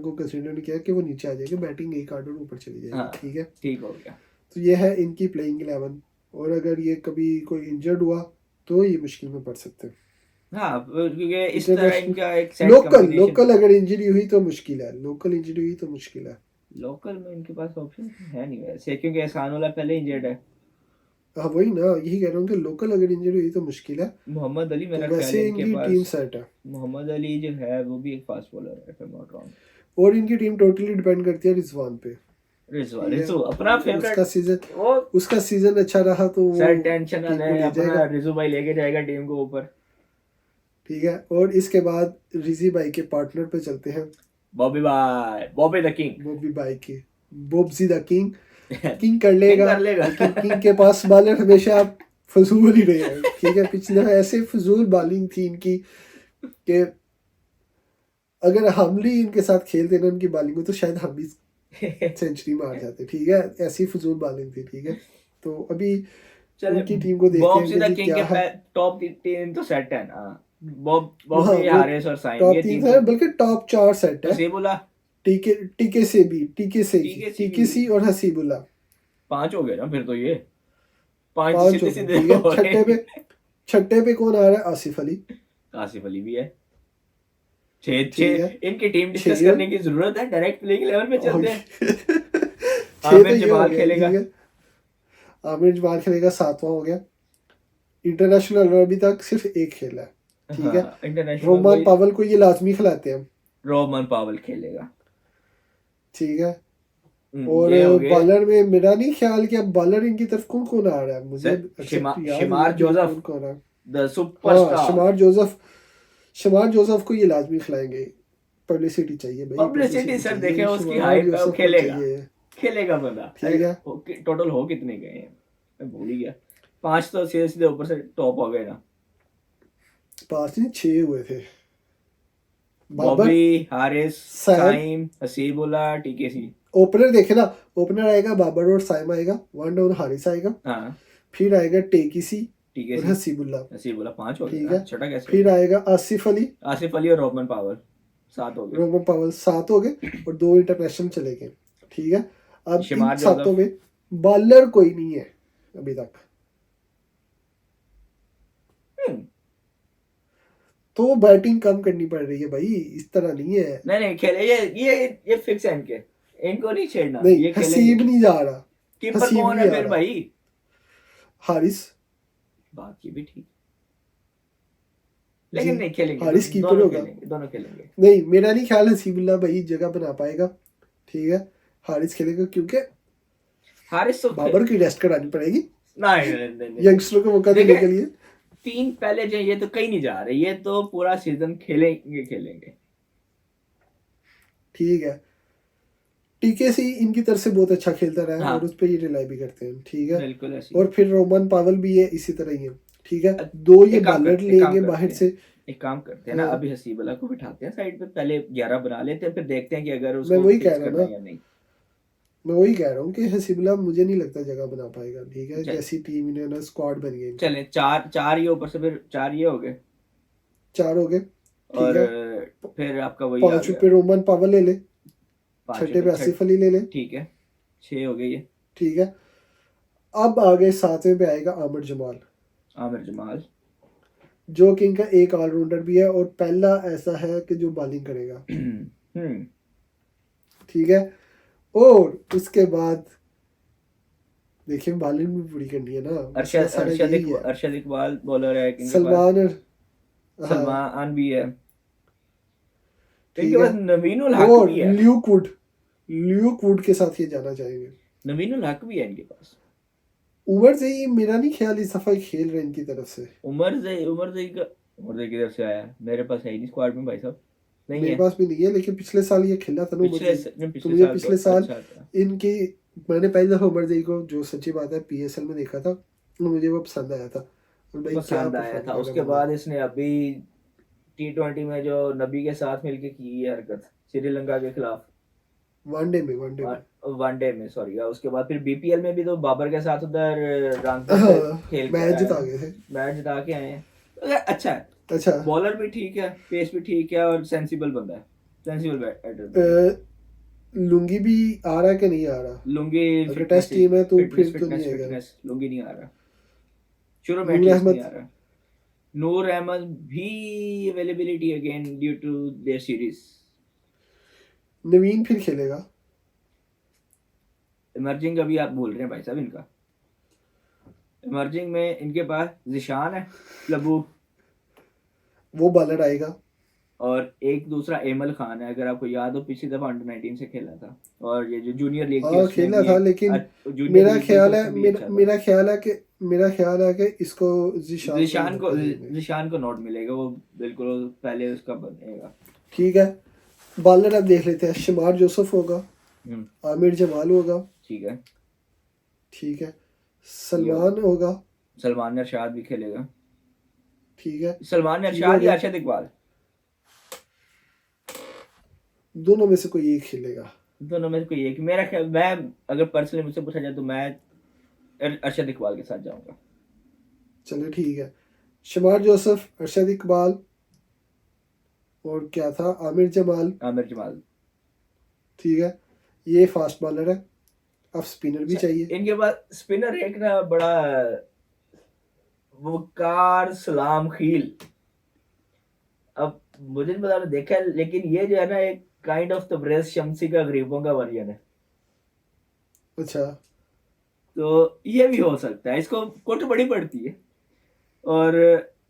को कंसिडर नहीं किया कि वो नीचे आ जाएगी, बैटिंग एक आर्डर ऊपर चली जाएगी, हाँ ठीक है। ठीक हो गया। तो ये है इनकी प्लेइंग 11। और अगर ये कभी कोई इंजर्ड हुआ तो ये मुश्किल में पड़ सकते हैं। हाँ क्योंकि इस तरह इंटरनेशनल इनका एक सेट लोकल कॉम्बिनेशन। लोकल अगर इंजरी हुई तो मुश्किल है, लोकल इंजरी हुई तो मुश्किल है। लोकल में इनके पास ऑप्शन है नहीं वैसे, क्योंकि एहसान उल्लाह पहले इंजर्ड है। हाँ वही ना, यही कह रहा हूँ कि लोकल अगर इंजरी हुई तो मुश्किल है। मोहम्मद अली तो मेरा ख्याल है वैसे इनके इनकी टीम पास। सेट है। मोहम्मद अली जो है वो भी एक फास्ट बॉलर है, if I'm not wrong। और इनकी टीम टोटली डिपेंड करती है रिजवान पे, रिजवा ठीक है। रिजू अपना उसका फेवरेट। सीजन वो उसका सीजन अच्छा रहा तो वो सर टेंशन टीम को है, ले अपना जाएगा, रिजू भाई लेके जाएगा टीम को ऊपर। ठीक है। और इसके बाद रिजी भाई के पार्टनर पे चलते हैं, बॉबी भाई, बॉबी द किंग। बॉबी भाई के, बॉब्जी द किंग। किंग कर किंग लेगा, कर लेगा। लेकिन किंग के पास बॉलर हमेशा फजूल ही रहे हैं, ठीक है। पिछले ऐसे फजूल बॉलिंग थी इनकी कि अगर हम भी इनके साथ खेलते ना उनकी बॉलिंग में तो शायद हम भी सेंचुरी मार जाते, ठीक है। ऐसी फजूल बॉलिंग थी, ठीक है। तो अभी चले, उनकी टीम को देखते बॉब हैं कि सीधा जी किंग क्या है। के टॉप 3 तो सेट है ना। बॉब वहाँ बॉबी, वो हारिस और साइम, टॉप ये 3 तीन है, तो। बल्कि टॉप 4 सेट है। हसीबुल्ला। टीके टीके से भी, टीके टीके सी और हसीबुल्ला, 5 हो गए ना फिर तो, ये 5 तो 5 हो सीधे गए, सीधे ठीक है। हो गए। छठे पे कौन आ रहा है? आसिफ अली, आसिफ अली भी है। 6 ठीक है। 6 इनकी टीम डिस्कस 6 करने की जरूरत है, डायरेक्ट प्लेइंग लेवल पे और चलते हैं। 6 तो आमिर ये हो जमाल गया, खेलेगा। ठीक है। आमिर जमाल खेलेगा, 7वां हो गया। इंटरनेशनल अभी तक सिर्फ एक खेला है, ठीक है। हाँ इंटरनेशनल रोमान वही। पावल को ये लाजमी खिलाते हैं, रोमन पावल खेलेगा। ठीक है। और ये हो गए। बॉलर में मेरा नहीं ख्याल कि अब बॉलर इनकी तरफ कौन कौन आ रहा है, मुझे एग्जैक्ट याद नहीं शिमार है कि जोसेफ, कौन कौन है। द हाँ, सुपरस्टार। शमार जोसेफ को ये लाजमी खिलाएंगे, पब्लिसिटी चाहिए भाई, पब्लिसिटी सर देखे चाहिए, उसकी शमार हाइप है, वो जोसेफ को खेलेगा। चाहिए, खेलेगा बंदा। अरे ठीक है। टोटल हो कितने गए हैं, मैं भूल ही गया। 5 तो सीधे सीधे ऊपर से टॉप हो गए ना। 5 नहीं 6 हुए थे। बाबर, बॉबी, हारिस, सैम, साइम, हसीबुल्ला, टीकेसी। ओपनर देखे ना, ओपनर आएगा बाबर और साइम आएगा, 1 डाउन हारिस आएगा, हाँ फिर आएगा टेकीसी और टीकेसी, हसीबुल्ला, हसीबुल्ला 5 हो ठीक गया, है। छठा कैसे हो फिर गया? आएगा आसिफ अली, आसिफ अली और रोमन पावल 7 हो गए। रोमन पावल 7 हो गए, और 2 इंटरनेशनल चले गए, ठीक है। अब इन शिमार 7 जोसेफ। में बॉलर कोई नहीं है अभी तक, तो बैटिंग कम करनी पड़ रही है भाई, इस तरह नहीं है। नहीं खेले, ये फिक्स है इनके, इनको नहीं छेड़ना, नहीं, ये हसीब खेलेंगे। नहीं जा रहा, कीपर हसीब कौन नहीं है आ फिर रहा, भाई? हारिस, बाकी भी ठीक, लेकिन नहीं खेलेंगे, हारिस कीपर दोनों होगा। खेलेंगे, दोनों खेलेंगे। नहीं, मेरा नहीं ख्याल हसीबुल्ला भाई जगह बना पाएगा, ठीक है। हारिस खेलेगा क्योंकि हारिस तो बाबर की रेस्ट करानी पड़ेगी नहीं। यंगस्टरों को मौका देने के लिए। 3 पहले जो ये तो कहीं नहीं जा रहे, ये तो पूरा सीजन खेलेंगे। ठीक है। टीकेसी इनकी तरफ से बहुत अच्छा खेलता रहा है, हाँ और उस पर ये रिलाई भी करते हैं, ठीक है। बिल्कुल ऐसी। और फिर रोमन पावल भी है इसी तरह ही है, ठीक है। 2 ये बॉलर लेंगे बाहर से। एक काम करते हैं ना, हाँ। अभी हसीबुल्ला को बिठाते हैं साइड पे, पहले 11 बना लेते हैं, फिर देखते हैं कि अगर मैं उसको वही फिक्स कह रहा हूँ करना ना, है या नहीं। मैं वही कह रहा हूँ कि हसीबुल्ला मुझे नहीं लगता जगह बना पाएगा, ठीक है। चल। जैसी टीम इन्होंने स्क्वाड बन गई, चलें, 4 ये ऊपर से, फिर 4 ये हो गए, 4 हो गए, ठीक और है। फिर आपका वही आ 5 गया। पे रोमन पावल ले ले, 5 6 पे आसिफ अली ले ले, ठीक है, 6 हो गए ये। ठीक है। अब आगे 7वें पे आएगा आमिर जमाल, आमिर जमाल जो कि इनका एक ऑलराउंडर भी है, और पहला ऐसा है कि जो बॉलिंग करेगा, ठीक है। और उसके बाद देखिए बॉलिंग भी पूरी करनी है ना, अरशद इकबाल बॉलर है, किंग के पास। सलमान और हाँ सलमान भी है, ठीक इनके है। पास नवीनुल हक और भी है, ल्यूक वुड के साथ ये जाना चाहेंगे। नवीनुल हक भी है इनके पास। उमर से ही मेरा नहीं ख्याल इस दफा खेल रहे इनकी तरफ से। उमर से किधर से आया, मेरे पास है ही नहीं स्क्वाड में भाई साहब, नहीं मेरे है। पास भी नहीं है, लेकिन पिछले साल ये खेला था ना उमर पिछले जी। तो पिछले मुझे साल तो पिछले साल अच्छा था। इनकी, मैंने पहली दफा उमर जी को, जो सच्ची बात है, पीएसएल में देखा था, तो मुझे वो पसंद आया था। और भाई क्या पसंद आया परफॉर्म था, कर रहा उसके बंदा। बाद इसने अभी T20 में जो नबी के साथ मिलके की है हरकत श्रीलंका के खिलाफ, वनडे में। वनडे में सॉरी, उसके बाद फिर बीपीएल में भी तो बाबर के साथ उधर रामपुर से हाँ, खेल के मैच आए जिता हैं, गए थे। मैच जिता के आए हैं, तो अच्छा है। अच्छा। बॉलर भी ठीक है, पेस भी ठीक है, और सेंसिबल बंदा है, सेंसिबल बैटर अ, बंदा है। लुंगी भी आ रहा है कि नहीं आ रहा? लुंगी अगर फिटनेस टेस्ट टीम है तो फिटनेस फिर तो नहीं फिटनेस आएगा। फिटनेस लुंगी नहीं आ रहा, शुरू में नूर एटलीस्ट नहीं अहमद। आ रहा। नूर अहमद भी availability again due to their series. Naveen फिर खेलेगा। इमर्जिंग अभी आप बोल रहे हैं भाई साहब इनका, इमर्जिंग में इनके पास जिशान है, लबू, वो बॉलर आएगा। और एक दूसरा एमल खान है, अगर आपको याद हो पिछली दफा अंडर 19 से खेला था, और ये जो जूनियर लीग थी हाँ उसमें खेला भी था, एक लेकिन जूनियर मेरा लीग गई तो ख्याल है, उसमें भी अच्छा था। मेरा ख्याल है कि इसको जिशान को ही मौका देंगे। जिशान को नोट मिलेगा, वो बिल्कुल पहले उसका बनेगा। ठीक है। बॉलर अब देख लेते हैं। शमार जोसफ होगा, हम्म, आमिर जमाल होगा, ठीक है। ठीक है। ये सलमान होगा, सलमान अरशाद भी खेलेगा, ठीक है। सलमान तीन हो अरशाद या गए। अरशद इकबाल, दोनों में से कोई एक खेलेगा। दोनों में से कोई एक। मेरा ख्याल, मैं अगर पर्सनली मुझसे पूछा जाए तो मैं अरशद इकबाल के साथ जाऊंगा। चलो ठीक है। शमार जोसफ, अरशद इकबाल, और क्या था, आमिर जमाल, आमिर जमाल। ठीक है। ये फास्ट बॉलर है। अब स्पिनर भी अच्छा, चाहिए। इनके पास स्पिनर एक ना बड़ा वकार सलाम खील, अब मुझे नहीं पता आपने देखा है, लेकिन ये जो है ना एक काइंड ऑफ तबरेज शमसी का गरीबों का वर्जन है, अच्छा। तो ये भी हो सकता है, इसको कुट बड़ी पड़ती है। और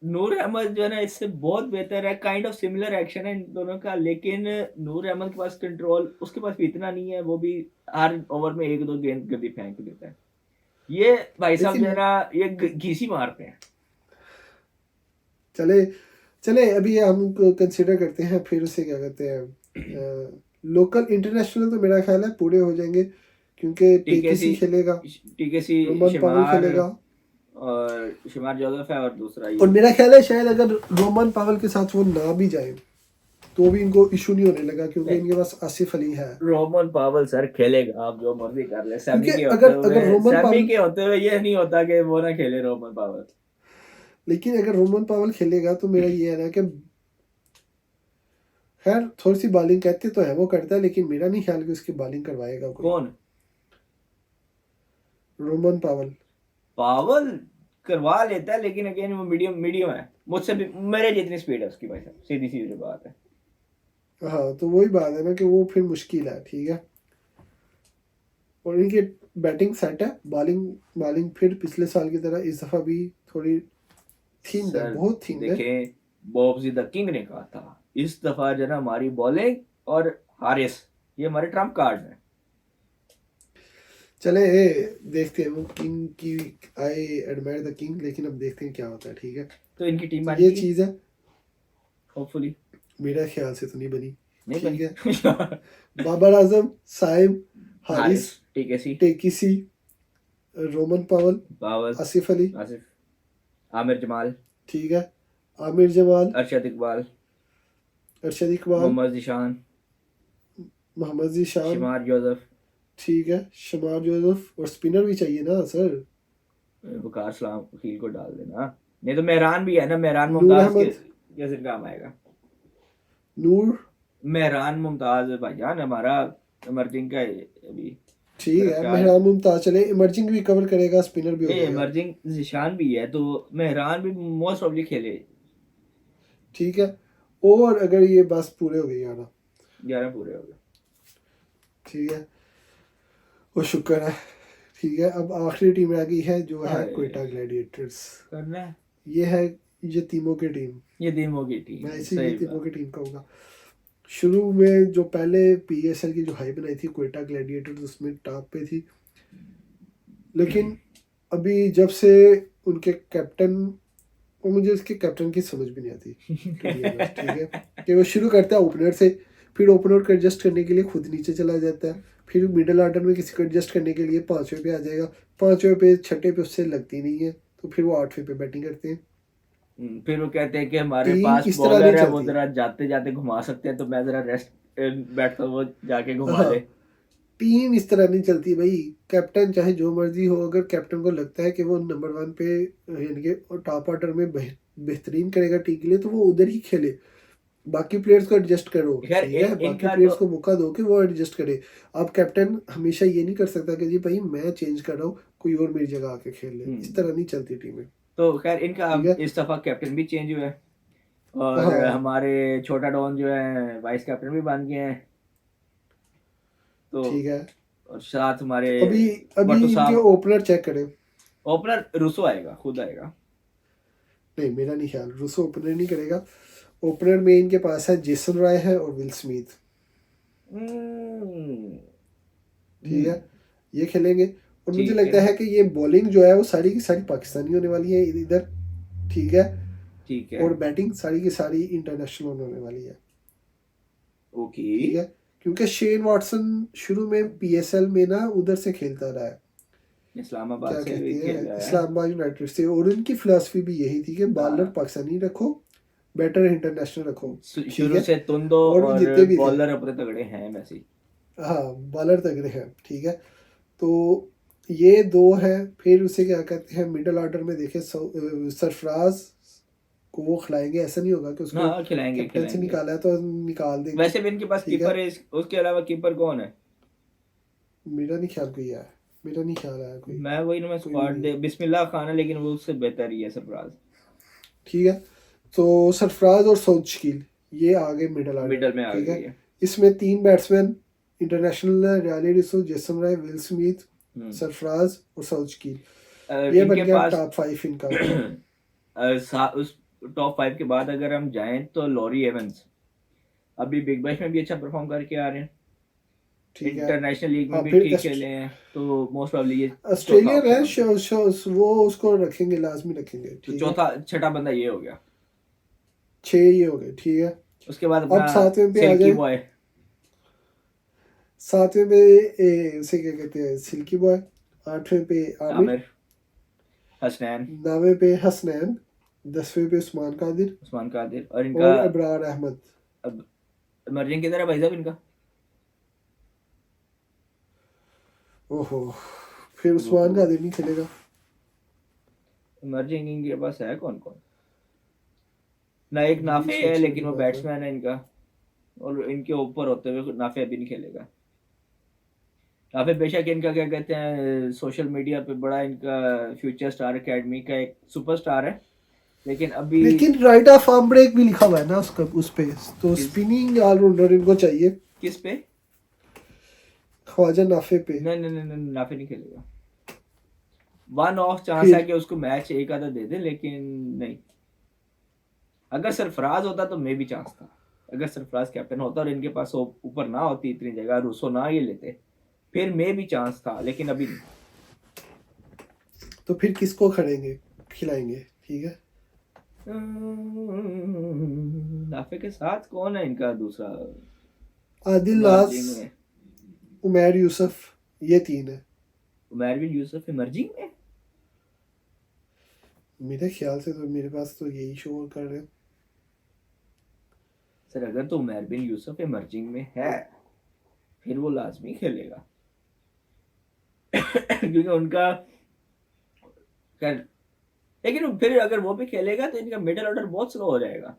नूर अहमद जो है ना इससे बहुत बेहतर है, काइंड ऑफ सिमिलर एक्शन है इन दोनों का, लेकिन नूर अहमद के पास कंट्रोल उसके पास भी इतना नहीं है, वो भी हर ओवर में एक दो गेंद गंदी फेंक देता है। ये भाई साहब जो है लेकिन ना ये घीसी मारते हैं। चले चले, अभी हम कंसिडर करते हैं, फिर उसे क्या कहते हैं, लोकल इंटरनेशनल तो मेरा ख्याल है पूरे हो जाएंगे, क्योंकि टीकेसी टेकेसी खेलेगा, टीकेसी रोमन पावल शिमार, खेलेगा। और शिमार जोसेफ है, और दूसरा और ये मेरा ख्याल है शायद अगर रोमन पावल के साथ वो ना भी जाए तो भी इनको इशू नहीं होने लगा, क्योंकि इनके पास आसिफ अली है। रोमन पावल सर खेलेगा, आप जो मर्जी कर ले, क्योंकि अगर अगर रोमन सेमी पावल के होते हुए ये नहीं होता कि वो ना खेले रोमन पावल। लेकिन अगर रोमन पावल खेलेगा तो मेरा ये है ना कि, खैर थोड़ी सी बॉलिंग कहते तो है वो करता है, लेकिन मेरा नहीं ख्याल कि उसकी बॉलिंग करवाएगा कोई। कौन? रोमन पावल। पावल करवा लेता है, लेकिन अगेन वो मीडियम मीडियम है, मुझसे भी मेरे जितनी स्पीड है उसकी भाई साहब, सीधी सीधी बात है। हाँ तो वही बात है ना कि वो फिर मुश्किल है, ठीक है। और इनकी बैटिंग सेट है, बॉलिंग बॉलिंग फिर पिछले साल की तरह इस दफ़ा भी थोड़ी थीन है, सर बहुत थीन है। देखें, बॉब्जी द किंग ने कहा था इस दफा जो ना हमारी बॉलिंग और हारिस ये हमारे ट्रम्प कार्ड हैं। चले देखते हैं वो किंग की, आई एडमायर द किंग, लेकिन अब देखते हैं क्या होता है, ठीक है। तो इनकी टीम तो बन ये गई चीज़ है, होपफुली। मेरा ख्याल से तो नहीं बनी। नहीं ठीक है। बनी। बाबर आजम, साइम, हारिस, हारिस, टीकेसी, टेकीसी, रोमन पावल, बाबर, आसिफ अली, आसिफ, आमिर जमाल, ठीक है। आमिर जमाल, अरशद इकबाल, अरशद इकबाल, मोहम्मद जिशान, मोहम्मद जीशान, शिमार जोसेफ, ठीक है। शमार जोसफ, और स्पिनर भी चाहिए ना सर। वकार सलाम खील को डाल देना, नहीं तो मेहरान भी है ना, मेहरान नूर मुमताज के अहमद, कैसे काम आएगा। नूर, मेहरान मुमताज भाईजान हमारा इमर्जिंग का है अभी, ठीक मेरा है। ख्याल। मेहरान मुमताज चले, इमर्जिंग भी कवर करेगा, स्पिनर भी हो नहीं, जाएगा, इमर्जिंग जिशान भी है तो मेहरान भी मोस्ट प्रॉब्ली खेले। ठीक है। और अगर ये बस पूरे हो गए यार, 11 पूरे हो गए। ठीक है, वो शुक्र है। ठीक है, अब आखिरी टीम आ गई है जो है हाय, कोयटा ग्लैडिएटर्स। करना है। ये है ये टीमों की टीम, ये दीमो की टीम मैं है, इसे ये सही टीमों बात। की टीम कहूँगा। शुरू में जो पहले पीएसएल की जो हाई बनाई थी क्वेटा ग्लैडिएटर्स, उसमें टॉप पे थी, लेकिन अभी जब से उनके कैप्टन, और मुझे उसके कैप्टन की समझ भी नहीं आती टू बी ऑनेस्ट, ठीक है, कि वो शुरू करता है ओपनर से, फिर ओपनर को एडजस्ट करने के लिए खुद नीचे चला जाता है, फिर मिडिल ऑर्डर में किसी को एडजस्ट करने के लिए पाँचवें पे आ जाएगा, पाँचवें पे छठे पे उससे लगती नहीं है, तो फिर वो आठवें पे बैटिंग करते हैं। फिर वो कहते हैं कि हमारे टीम पास इस तरह नहीं बॉलर है, वो चलती। जरा जाते जाते घुमा सकते हैं, तो मैं जरा रेस्ट बैठता हूँ, वो जाके घुमा हाँ, ले। टीम इस तरह नहीं चलती भाई। कैप्टन चाहे जो मर्जी हो, अगर कैप्टन को लगता है कि वो नंबर वन पे यानी कि टॉप ऑर्डर में बेहतरीन करेगा टीम के लिए, तो वो उधर ही खेले। बाकी प्लेयर्स को एडजस्ट करो, खैर ठीक है, बाकी इनका प्लेयर्स तो को मौका दो कि वो एडजस्ट करे। अब कैप्टन हमेशा ये नहीं कर सकता कि जी भाई मैं चेंज कर रहा हूँ, कोई और मेरी जगह आके खेल ले, इस तरह नहीं चलती टीमें, तो खैर इनका ठीक अब है। इस दफा कैप्टन भी चेंज हुआ है, और हाँ, हमारे छोटा डॉन जो है वाइस कैप्टन भी बन गए हैं। तो ठीक है। और साथ हमारे तो अभी अभी बट्टू इनके साहब, ओपनर चेक करें। ओपनर रूसो आएगा, खुद आएगा। नहीं, मेरा नहीं ख्याल रूसो ओपनर नहीं करेगा। ओपनर में इनके पास है जेसन रॉय है और विल स्मिथ, हम्म, ठीक है, ये खेलेंगे। और मुझे ठीक है, लगता है कि ये बॉलिंग जो है वो सारी की सारी पाकिस्तानी होने वाली है इधर, ठीक है, ठीक है, और बैटिंग सारी की सारी इंटरनेशनल होने वाली है, ओके। ठीक है, क्योंकि शेन वॉटसन शुरू में पीएसएल में ना उधर से खेलता रहा है, इस्लामाबाद क्या से भी कहते हैं, खेला है। इस्लामाबाद यूनाइटेड से, और उनकी फिलॉसफी भी यही थी कि बॉलर हाँ, पाकिस्तानी रखो, बैटर इंटरनेशनल रखो, ठीक शुरू है, से तुंदो और वो और जीतते भी थे। बॉलर अपने तगड़े हैं वैसे ही। हाँ, बॉलर तगड़े हैं, ठीक है। तो ये दो है। फिर उसे क्या कहते हैं, मिडल ऑर्डर में देखे सरफराज को वो खिलाएंगे, ऐसा नहीं होगा कि उसको हाँ, खिलाएंगे कैप्टन से खिलाएंगे। निकाला है तो निकाल देंगे, वैसे भी इनके पास ठीक है। कीपर है, उसके अलावा कीपर कौन है? मेरा नहीं ख्याल कोई है, मेरा नहीं ख्याल आया कोई, मैं वही ना, मैं कोई भी स्क्वाड नहीं दे है, बिस्मिल्लाह खान है, लेकिन वो उससे बेहतर ही है सरफराज। ठीक है। तो सरफराज और सोचकील ये आ गए मिडल ऑर्डर, मिडल में आ ठीक गई है। है। इसमें तीन batsman international, Rilee Rossouw, Jason Roy, Will Smith, hmm, Sarfaraz और सोचकील, ये इनके बन गया पास टॉप फाइव इनका, उस टॉप 5 के बाद अगर हम जाएं तो लॉरी एवंस अभी बिग बैश में भी अच्छा परफॉर्म करके आ रहे हैं, ठीक है। इंटरनेशनल लीग में हाँ, भी फिर ठीक खेले हैं, तो मोस्ट प्रॉब्ली ये चौथा ऑस्ट्रेलियन ऑप्शन है, होंगे। वो उसको रखेंगे, लाजमी रखेंगे, तो ठीक है। चौथा छठा बंदा ये हो गया। 6 ये हो गए, ठीक है। उसके बाद अब अपना सातवें पे आ सिल्की जाए। बॉय, सातवें पे उसे क्या कहते हैं, सिल्की बॉय। आठवें पे आमिर। आमिर, हसनैन, नौवें पे हसनैन। 10वें पे उस्मान कादिर उस्मान कादिर, और इनका और अबरार अहमद। अब इमर्जिंग किधर है भाई साहब इनका? ओहो, फिर उस्मान कादिर नहीं खेलेगा। इमर्जिंग इनके पास है कौन कौन? ना एक ये भी नाफे है, सोचने वाली लेकिन वो बात है। बैट्समैन है इनका, और इनके ऊपर होते हुए नाफे अभी नहीं खेलेगा। नाफे बेशक इनका क्या कहते हैं, सोशल मीडिया पे बड़ा इनका फ्यूचर स्टार एकेडमी का एक सुपरस्टार है, लेकिन अभी लेकिन राइट ऑफ आर्म ब्रेक भी लिखा हुआ है ना उसका, उस पे, तो किस स्पिनिंग ऑलराउंडर इनको चाहिए। किस पे? ख्वाजा नाफे पे। नहीं नहीं नहीं नहीं, नाफे नहीं खेलेगा। वन ऑफ चांस है फिर कि उसको मैच एक आधा दे दे, लेकिन नहीं। अगर सरफराज होता तो मे भी चांस था, अगर सरफराज कैप्टन होता और इनके पास ऊपर ना होती इतनी जगह, रूसो ना ये लेते, फिर मे भी चांस था, लेकिन अभी नहीं। तो फिर किसको खड़ेंगे, खिलाएंगे, ठीक है। नाफे के साथ कौन है इनका दूसरा आदिल नाज, इमर्जिंग में? उमैर यूसुफ, ये तीन है। उमर बिन यूसुफ इमर्जिंग में? मेरे ख्याल से तो मेरे पास तो यही शो कर रहे हैं। सर अगर तो उमर बिन यूसुफ इमर्जिंग में है, फिर वो लाजमी खेलेगा। क्योंकि उनका खैर, लेकिन फिर अगर वो भी खेलेगा तो इनका मिडिल ऑर्डर बहुत स्लो हो जाएगा।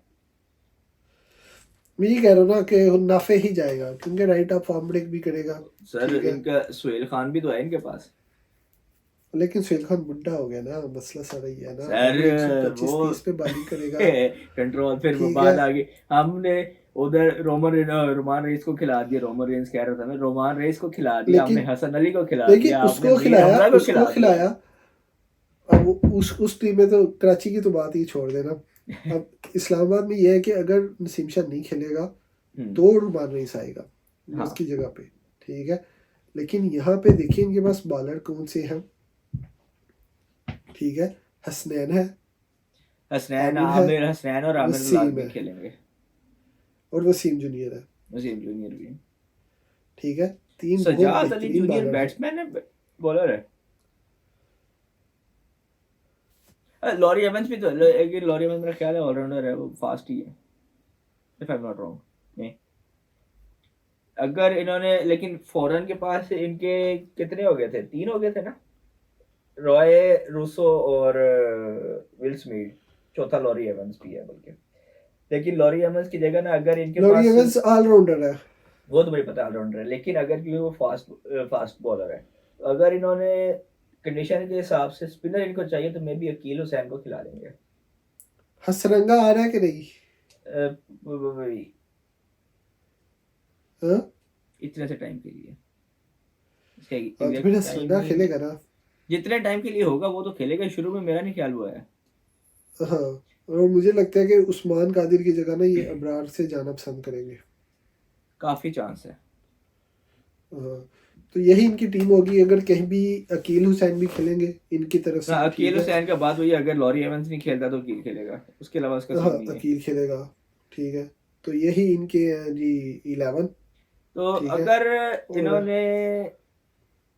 मैं ये कह रहा हूँ ना कि नाफे ही जाएगा, क्योंकि राइट ऑफ आर्म ब्रेक भी करेगा, सर ठीक है। इनका सुहेल खान भी तो है इनके पास। लेकिन सुहेल खान बुढ़ा हो गया ना, मसला सारा ही है ना, सर वो 125 वो 30 पे बॉलिंग करेगा, कंट्रोल, फिर वो ठीक है। बात आ गई, हमने उधर रोमान रेस को खिला दिया, रोमान रेस कह रहा था मैं, रोमान रेस को खिला दिया हमने, लेकिन हसन अली को खिला लेकिन दिया आपने, उसको मीर हमजा को उसको खिला दिया। खिलाया। अब उस टीम में तो कराची की तो बात ही छोड़ देना, अब इस्लामाबाद में ये है कि अगर नसीम शाह नहीं खेलेगा तो रुमान रईस आएगा हाँ उसकी जगह पे, ठीक है। लेकिन यहाँ पे देखिए इनके पास बॉलर कौन से हैं, ठीक है। हसनैन है, हसनैन हसनैन और आमिर तो वसीम लाजमी है खेलेंगे। और वसीम जूनियर है, वसीम जूनियर भी। ठीक है। तीन बहुत सजाद अली बेहतरीन जूनियर बॉलर है। बैट्समैन है, बॉलर है। लॉरी एवंस भी तो लॉरी एवंस मेरा ख्याल है ऑलराउंडर है, वो फास्ट ही है, if I am not wrong. नहीं, अगर इन्होंने, लेकिन फॉरन के पास इनके कितने हो गए थे, 3 हो गए थे ना, रॉय, रूसो और विल स्मिथ। चौथा लॉरी एवंस भी है बल्कि। लेकिन लॉरी एवंस की जगह ना अगर इनके लॉरी पास, एवंस ऑलराउंडर है। वो तो मुझे पता ऑलराउंडर है, लेकिन अगर क्योंकि वो फास्ट बॉलर है, तो अगर इन्होंने कंडीशन के हिसाब से स्पिनर इनको चाहिए तो मे बी अकील हुसैन को खिला देंगे। हसरंगा आ रहा है कि नहीं? वही हाँ? इतने से टाइम के लिए, इसका हाँ, तो फिर एग्जैक्ट हसरंगा टाइमिंग खेलेगा ना। जितने टाइम के लिए होगा वो तो खेलेगा, शुरू में मेरा नहीं ख्याल हुआ है। हाँ, और मुझे लगता है कि उस्मान कादिर की जगह ना ये अबरार से जाना पसंद करेंगे। काफी चांस है। हाँ, तो यही इनकी टीम होगी। अगर कहीं भी अकील हुसैन भी खेलेंगे इनकी तरफ से, हाँ, ठीक अकील है। हुसैन का बात वही, अगर लॉरी एवंस नहीं खेलता तो अकील खेलेगा, उसके अलावा उसका हाँ, सीन नहीं है। अकील खेलेगा, ठीक है। तो यही इनके हैं जी 11, तो ठीक है। अगर और इन्होंने,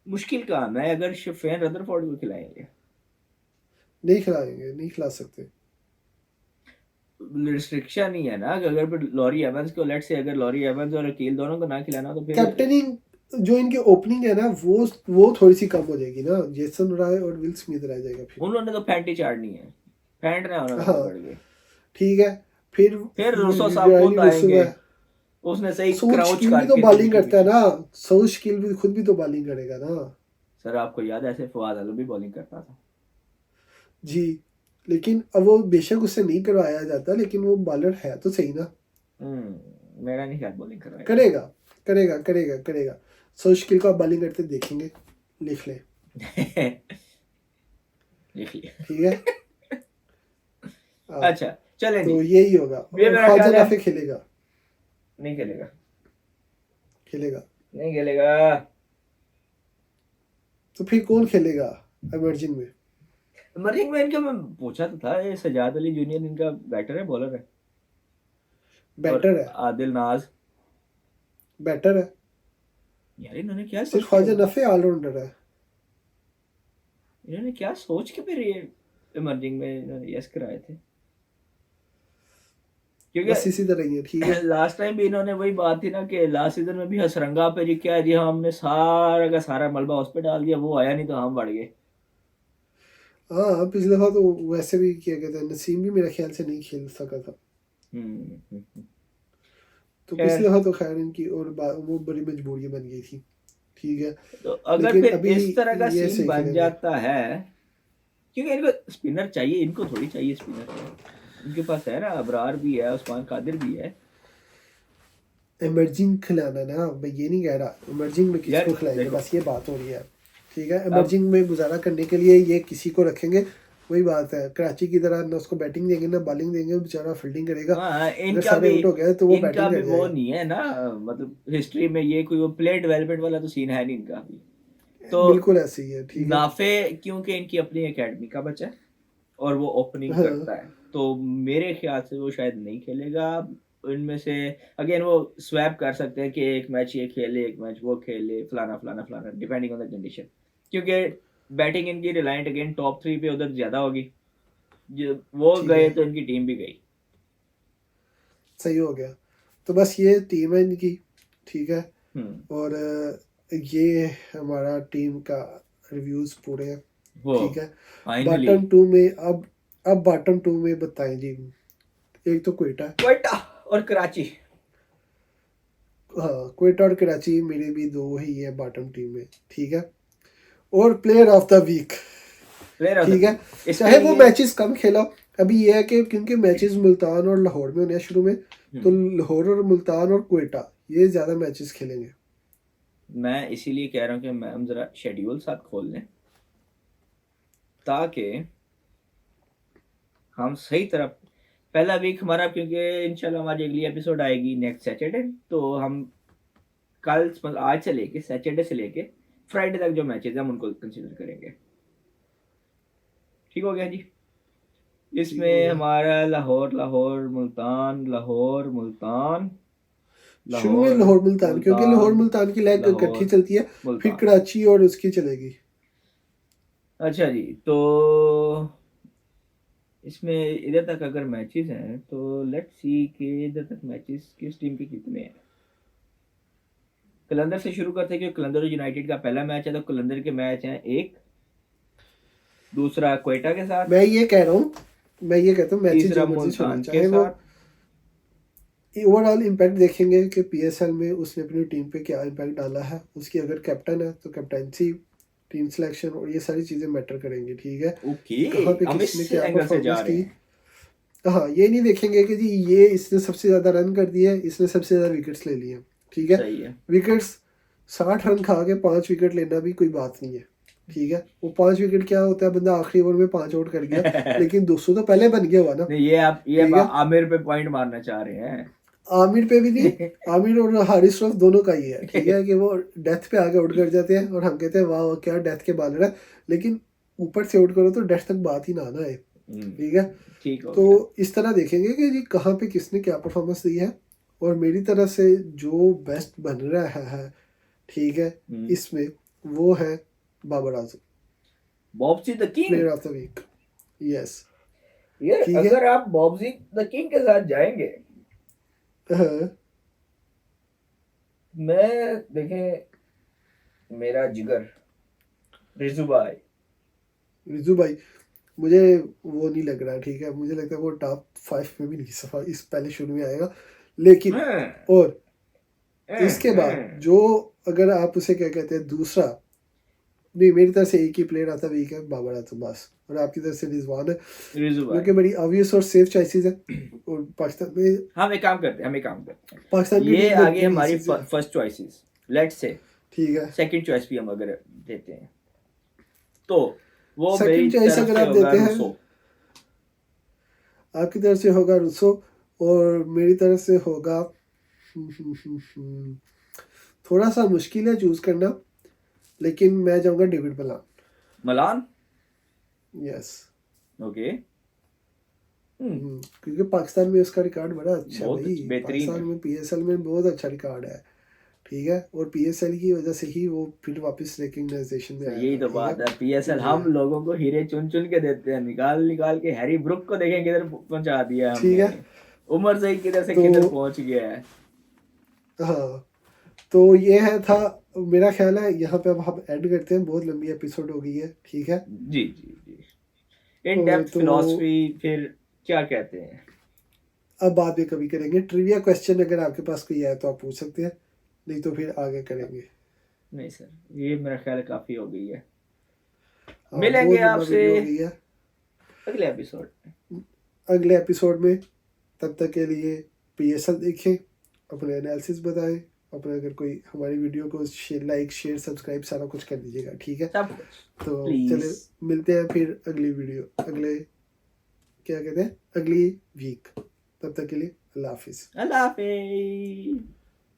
मुश्किल काम है अगर शिफेन रदरफोर्ड को खिलाएंगे। नहीं खिलाएंगे, नहीं खिला सकते। रिस्ट्रिक्शन नहीं है ना कि अगर फिर लॉरी एवंस को, लेट से अगर लॉरी एवंस और अकील दोनों को ना खिलाना तो फिर कैप्टनिंग जो इनके ओपनिंग है ना वो थोड़ी सी कम हो जाएगी ना, जेसन राय और विल स्मिथ रह जाएगा फिर। उन्होंने तो फैंटी चाड़नी है, फेंटना है उन्होंने हाँ, पकड़ के। ठीक है। फिर फिर रूसो साहब रायली खुद रुसो आएंगे, है। उसने सही सूर क्राउच शकील भी तो करके बॉलिंग पीछे करता है पीछे। ना। सूर शकील भी खुद भी तो बॉलिंग करेगा ना। सर आपको याद है ऐसे फवाद आलम भी बॉलिंग करता था। जी, लेकिन अब वो बेशक उससे नहीं करवाया जाता, लेकिन वो बॉलर है तो सही ना। मेरा नहीं ख्याल बॉलिंग करवाएगा। करेगा, करेगा, करेगा, करेगा। सूर शकील को आप बॉलिंग करते देखेंगे, लिख लें, लिख लिया। ठीक है। हाँ, अच्छा, चले जी। तो यही होगा। ये और मेरा ख्वाजा ख्याल है नाफे खेलेगा, नहीं खेलेगा। खेलेगा। नहीं खेलेगा। तो फिर कौन खेलेगा इमर्जिंग में? मरिंग में इनका मैं पूछा तो था, ये सजाद अली जूनियर इनका बैटर है बॉलर है, और बैटर है, आदिल नाज। बैटर है। यार इन्होंने क्या सोच सिर्फ के, ख्वाजा नफे ऑलराउंडर है। इन्होंने क्या सोच के फिर ये इमर्जिंग में इन्होंने यस कराए थे, बस क्योंकि इसी तरह ही है, ठीक है। लास्ट टाइम भी इन्होंने वही बात थी ना कि लास्ट सीजन में भी हसरंगा पे जी क्या जी, हमने सारा का सारा मलबा उस पर डाल दिया, वो आया नहीं तो हम बढ़ गए। हाँ, पिछले दफा तो वैसे भी किया गया था, नसीम भी मेरे ख्याल से नहीं खेल सका था। तो पिछले खैर, दफा तो खैर इनकी और वो बड़ी मजबूरी बन गई थी, ठीक है। तो अगर लेकिन फिर अभी इस तरह का ये सीन सही बन खेलेंगे। जाता है, क्योंकि इनको स्पिनर चाहिए, इनको थोड़ी चाहिए स्पिनर, इनके पास है ना, अबरार भी है, उस्मान कादिर भी है। इमर्जिंग खिलाना ना, मैं ये नहीं कह रहा इमर्जिंग में यार किसको खिलाएंगे, देखो, बस ये बात हो रही है, ठीक है। अब इमर्जिंग में गुजारा करने के लिए ये किसी को रखेंगे, वही बात है। कराची की तरह ना उसको बैटिंग देंगे ना बॉलिंग देंगे, बेचारा फील्डिंग करेगा। हाँ, अगर सारे आउट हो गए तो वो इनका बैटिंग भी कर वो जाएगा। नहीं है ना, मतलब हिस्ट्री में ये कोई वो प्लेयर डेवलपमेंट वाला तो सीन है नहीं इनका भी। तो बिल्कुल ऐसे ही है, ठीक है। नाफे, क्योंकि इनकी अपनी एकेडमी का बच्चा है और वो ओपनिंग हाँ, करता है, तो मेरे ख्याल से वो शायद नहीं खेलेगा। इनमें से अगेन वो स्वैप कर सकते हैं कि एक मैच ये खेले, एक मैच वो खेले, फलाना फलाना फलाना, डिपेंडिंग ऑन द कंडीशन, क्योंकि बैटिंग इनकी रिलायंट अगेन टॉप 3 पे उधर ज़्यादा होगी। जो वो ठीक गए है, तो इनकी टीम भी गई। सही हो गया। तो बस ये टीम है इनकी, ठीक है। हम्म और ये हमारा टीम का रिव्यूज़ पूरे हैं, वो ठीक है। फाइनली बॉटम टू में अब बॉटम टू में बताएं जी। एक तो क्वेटा है। क्वेटा और कराची। हाँ, क्वेटा और कराची मेरे भी दो ही है बॉटम टीम में, ठीक है। और player of the week, player of the ठीक है। वीक इसके चाहे वो लिए। मैचेस कम खेला, अभी ये है कि क्योंकि मैचेस मुल्तान और लाहौर में होने हैं शुरू में, तो हम्म, लाहौर और मुल्तान और क्वेटा ये ज़्यादा मैचेस खेलेंगे। मैं इसीलिए कह रहा हूँ कि मैम जरा शेड्यूल साथ खोल लें, ताकि हम सही तरह, पहला वीक हमारा, क्योंकि इंशाल्लाह हमारी अगली एपिसोड आएगी नेक्स्ट सैटरडे, तो हम कल मतलब आज से लेके सैटरडे से लेके फ्राइडे तक जो मैचेस हैं हम उनको कंसीडर करेंगे। ठीक हो गया जी। ठीक हो इसमें गया। हमारा लाहौर लाहौर मुल्तान, लाहौर मुल्तान, शुरू में लाहौर लाहौर मुल्तान, क्योंकि लाहौर मुल्तान, मुल्तान की लेग इकट्ठी लाहौर चलती है, फिर मुल्तान। कराची और उसकी चलेगी। अच्छा जी, तो इसमें इधर तक अगर मैचेस हैं तो लेट्स सी कि इधर तक मैचेस किस टीम के कितने हैं। कलंदर से शुरू करते हैं, क्योंकि कलंदर यूनाइटेड का पहला मैच है, तो कलंदर के मैच हैं एक, दूसरा क्वेटा के साथ, मैं ये कह रहा हूँ, मैं ये कहता हूँ मैचेस तीसरा जो मर्जी चले, मुल्तान के चाहे वो साथ। ओवरऑल इम्पैक्ट देखेंगे कि पीएसएल में उसने अपनी टीम पे क्या इम्पैक्ट डाला है, उसकी अगर कैप्टन है तो कैप्टनसी, टीम सिलेक्शन और ये सारी चीज़ें मैटर करेंगी। ठीक है, ओके, कहाँ पे हम किसने इस क्या एंगल से जा परफॉर्मेंस रहे की। हैं। हाँ, ये नहीं देखेंगे कि जी ये इसने सबसे ज़्यादा रन कर दिए, इसने सबसे ज़्यादा विकेट्स ले लिए। ठीक है, सही है। विकेट्स 60 रन खा के 5 विकेट लेना भी कोई बात नहीं है। ठीक है, वो 5 विकेट क्या होता है, बंदा आखिरी ओवर में 5 आउट कर गया, लेकिन 200 तो पहले बन गया हुआ ना। नहीं, ये आप ठीक है, आमिर पे पॉइंट मारना चाह रहे हैं। आमिर पे भी नहीं, आमिर और हारिस रऊफ दोनों का ही है। ठीक है, कि वो डेथ पे आगे आउट कर जाते हैं और हम कहते हैं वाह क्या डेथ के बॉलर है, लेकिन ऊपर से आउट करो तो डेथ तक बात ही ना आना है। ठीक है, ठीक हो तो गया। इस तरह देखेंगे कि जी कहाँ पे किसने क्या परफॉर्मेंस दी है, और मेरी तरफ से जो बेस्ट बन रहा है, ठीक है, इसमें वो है बाबर आजम, बॉब्सी the king. Player of the week. Yes, यार ठीक है। अगर आप बॉब्सी द किंग के साथ जाएंगे, हाँ, मैं देखें मेरा जिगर रिजू भाई, रिजू भाई, मुझे वो नहीं लग रहा। ठीक है, मुझे लगता है वो टॉप 5 में भी नहीं सफा इस पहले शुरू में आएगा, लेकिन और इसके बाद जो, अगर आप उसे क्या कहते हैं दूसरा, नहीं मेरी तरफ से एक ही प्लेयर आता वीक है, बाबर आजम बस, और आपकी तरफ से रिजवान है, रिजू भाई। जो कि बड़ी ऑब्वियस और सेफ चॉइसेस है। और पाकिस्तान में, हम एक काम करते हैं, पाकिस्तान की ये टीम आगे बनती भी हमारी इसी से। फर्स्ट चॉइसेस, लेट्स से ठीक है, सेकंड चॉइस भी हम अगर देते हैं तो वो मेरी सेकंड चॉइस तरफ अगर से आप होगा देते हैं, रूसो। आपकी तरफ से होगा रूसो, और मेरी तरफ से होगा थोड़ा सा मुश्किल है चूज करना, लेकिन मैं जाऊंगा डेविड मलान। यस, ओके, क्योंकि पाकिस्तान में उसका रिकॉर्ड बड़ा अच्छा है बहुत भाई, बेहतरीन पाकिस्तान है। में पीएसएल में बहुत अच्छा रिकॉर्ड है। ठीक है, और पीएसएल की वजह से ही वो फिर वापस रिकग्नाइजेशन में आया यही था। तो ठीक बात है, है, पीएसएल जी हम हाँ, लोगों को हीरे चुन चुन के देते हैं, निकाल निकाल के हैरी ब्रुक को देखें किधर पहुंचा दिया ठीक हमने, है। उमर से किधर से तो किधर पहुंच गया है। हाँ, तो ये है था, मेरा ख्याल है यहाँ पे अब हम एंड करते हैं, बहुत लंबी एपिसोड हो गई है। ठीक है, जी जी जी, इन डेप्थ तो फिलॉसफी फिर क्या कहते हैं। अब बाद में कभी करेंगे ट्रिविया क्वेश्चन, अगर आपके पास कोई है तो आप पूछ सकते हैं, नहीं तो फिर आगे करेंगे। नहीं सर, ये मेरा ख्याल काफी हो गई है। हाँ, मिलेंगे बहुत लंबा आपसे वीडियो हो गई है अगले एपिसोड में। अगले एपिसोड में। तब तक के लिए पीएसएल देखें, अपने एनालिसिस बताएं, अपने अगर कोई हमारी वीडियो को लाइक शेयर सब्सक्राइब सारा कुछ कर दीजिएगा। ठीक है, सब कुछ तो चले प्लीज। मिलते हैं फिर अगली वीडियो, अगले क्या कहते हैं, अगली वीक। तब तक के लिए अल्लाह हाफिज़। अल्लाह हाफिज।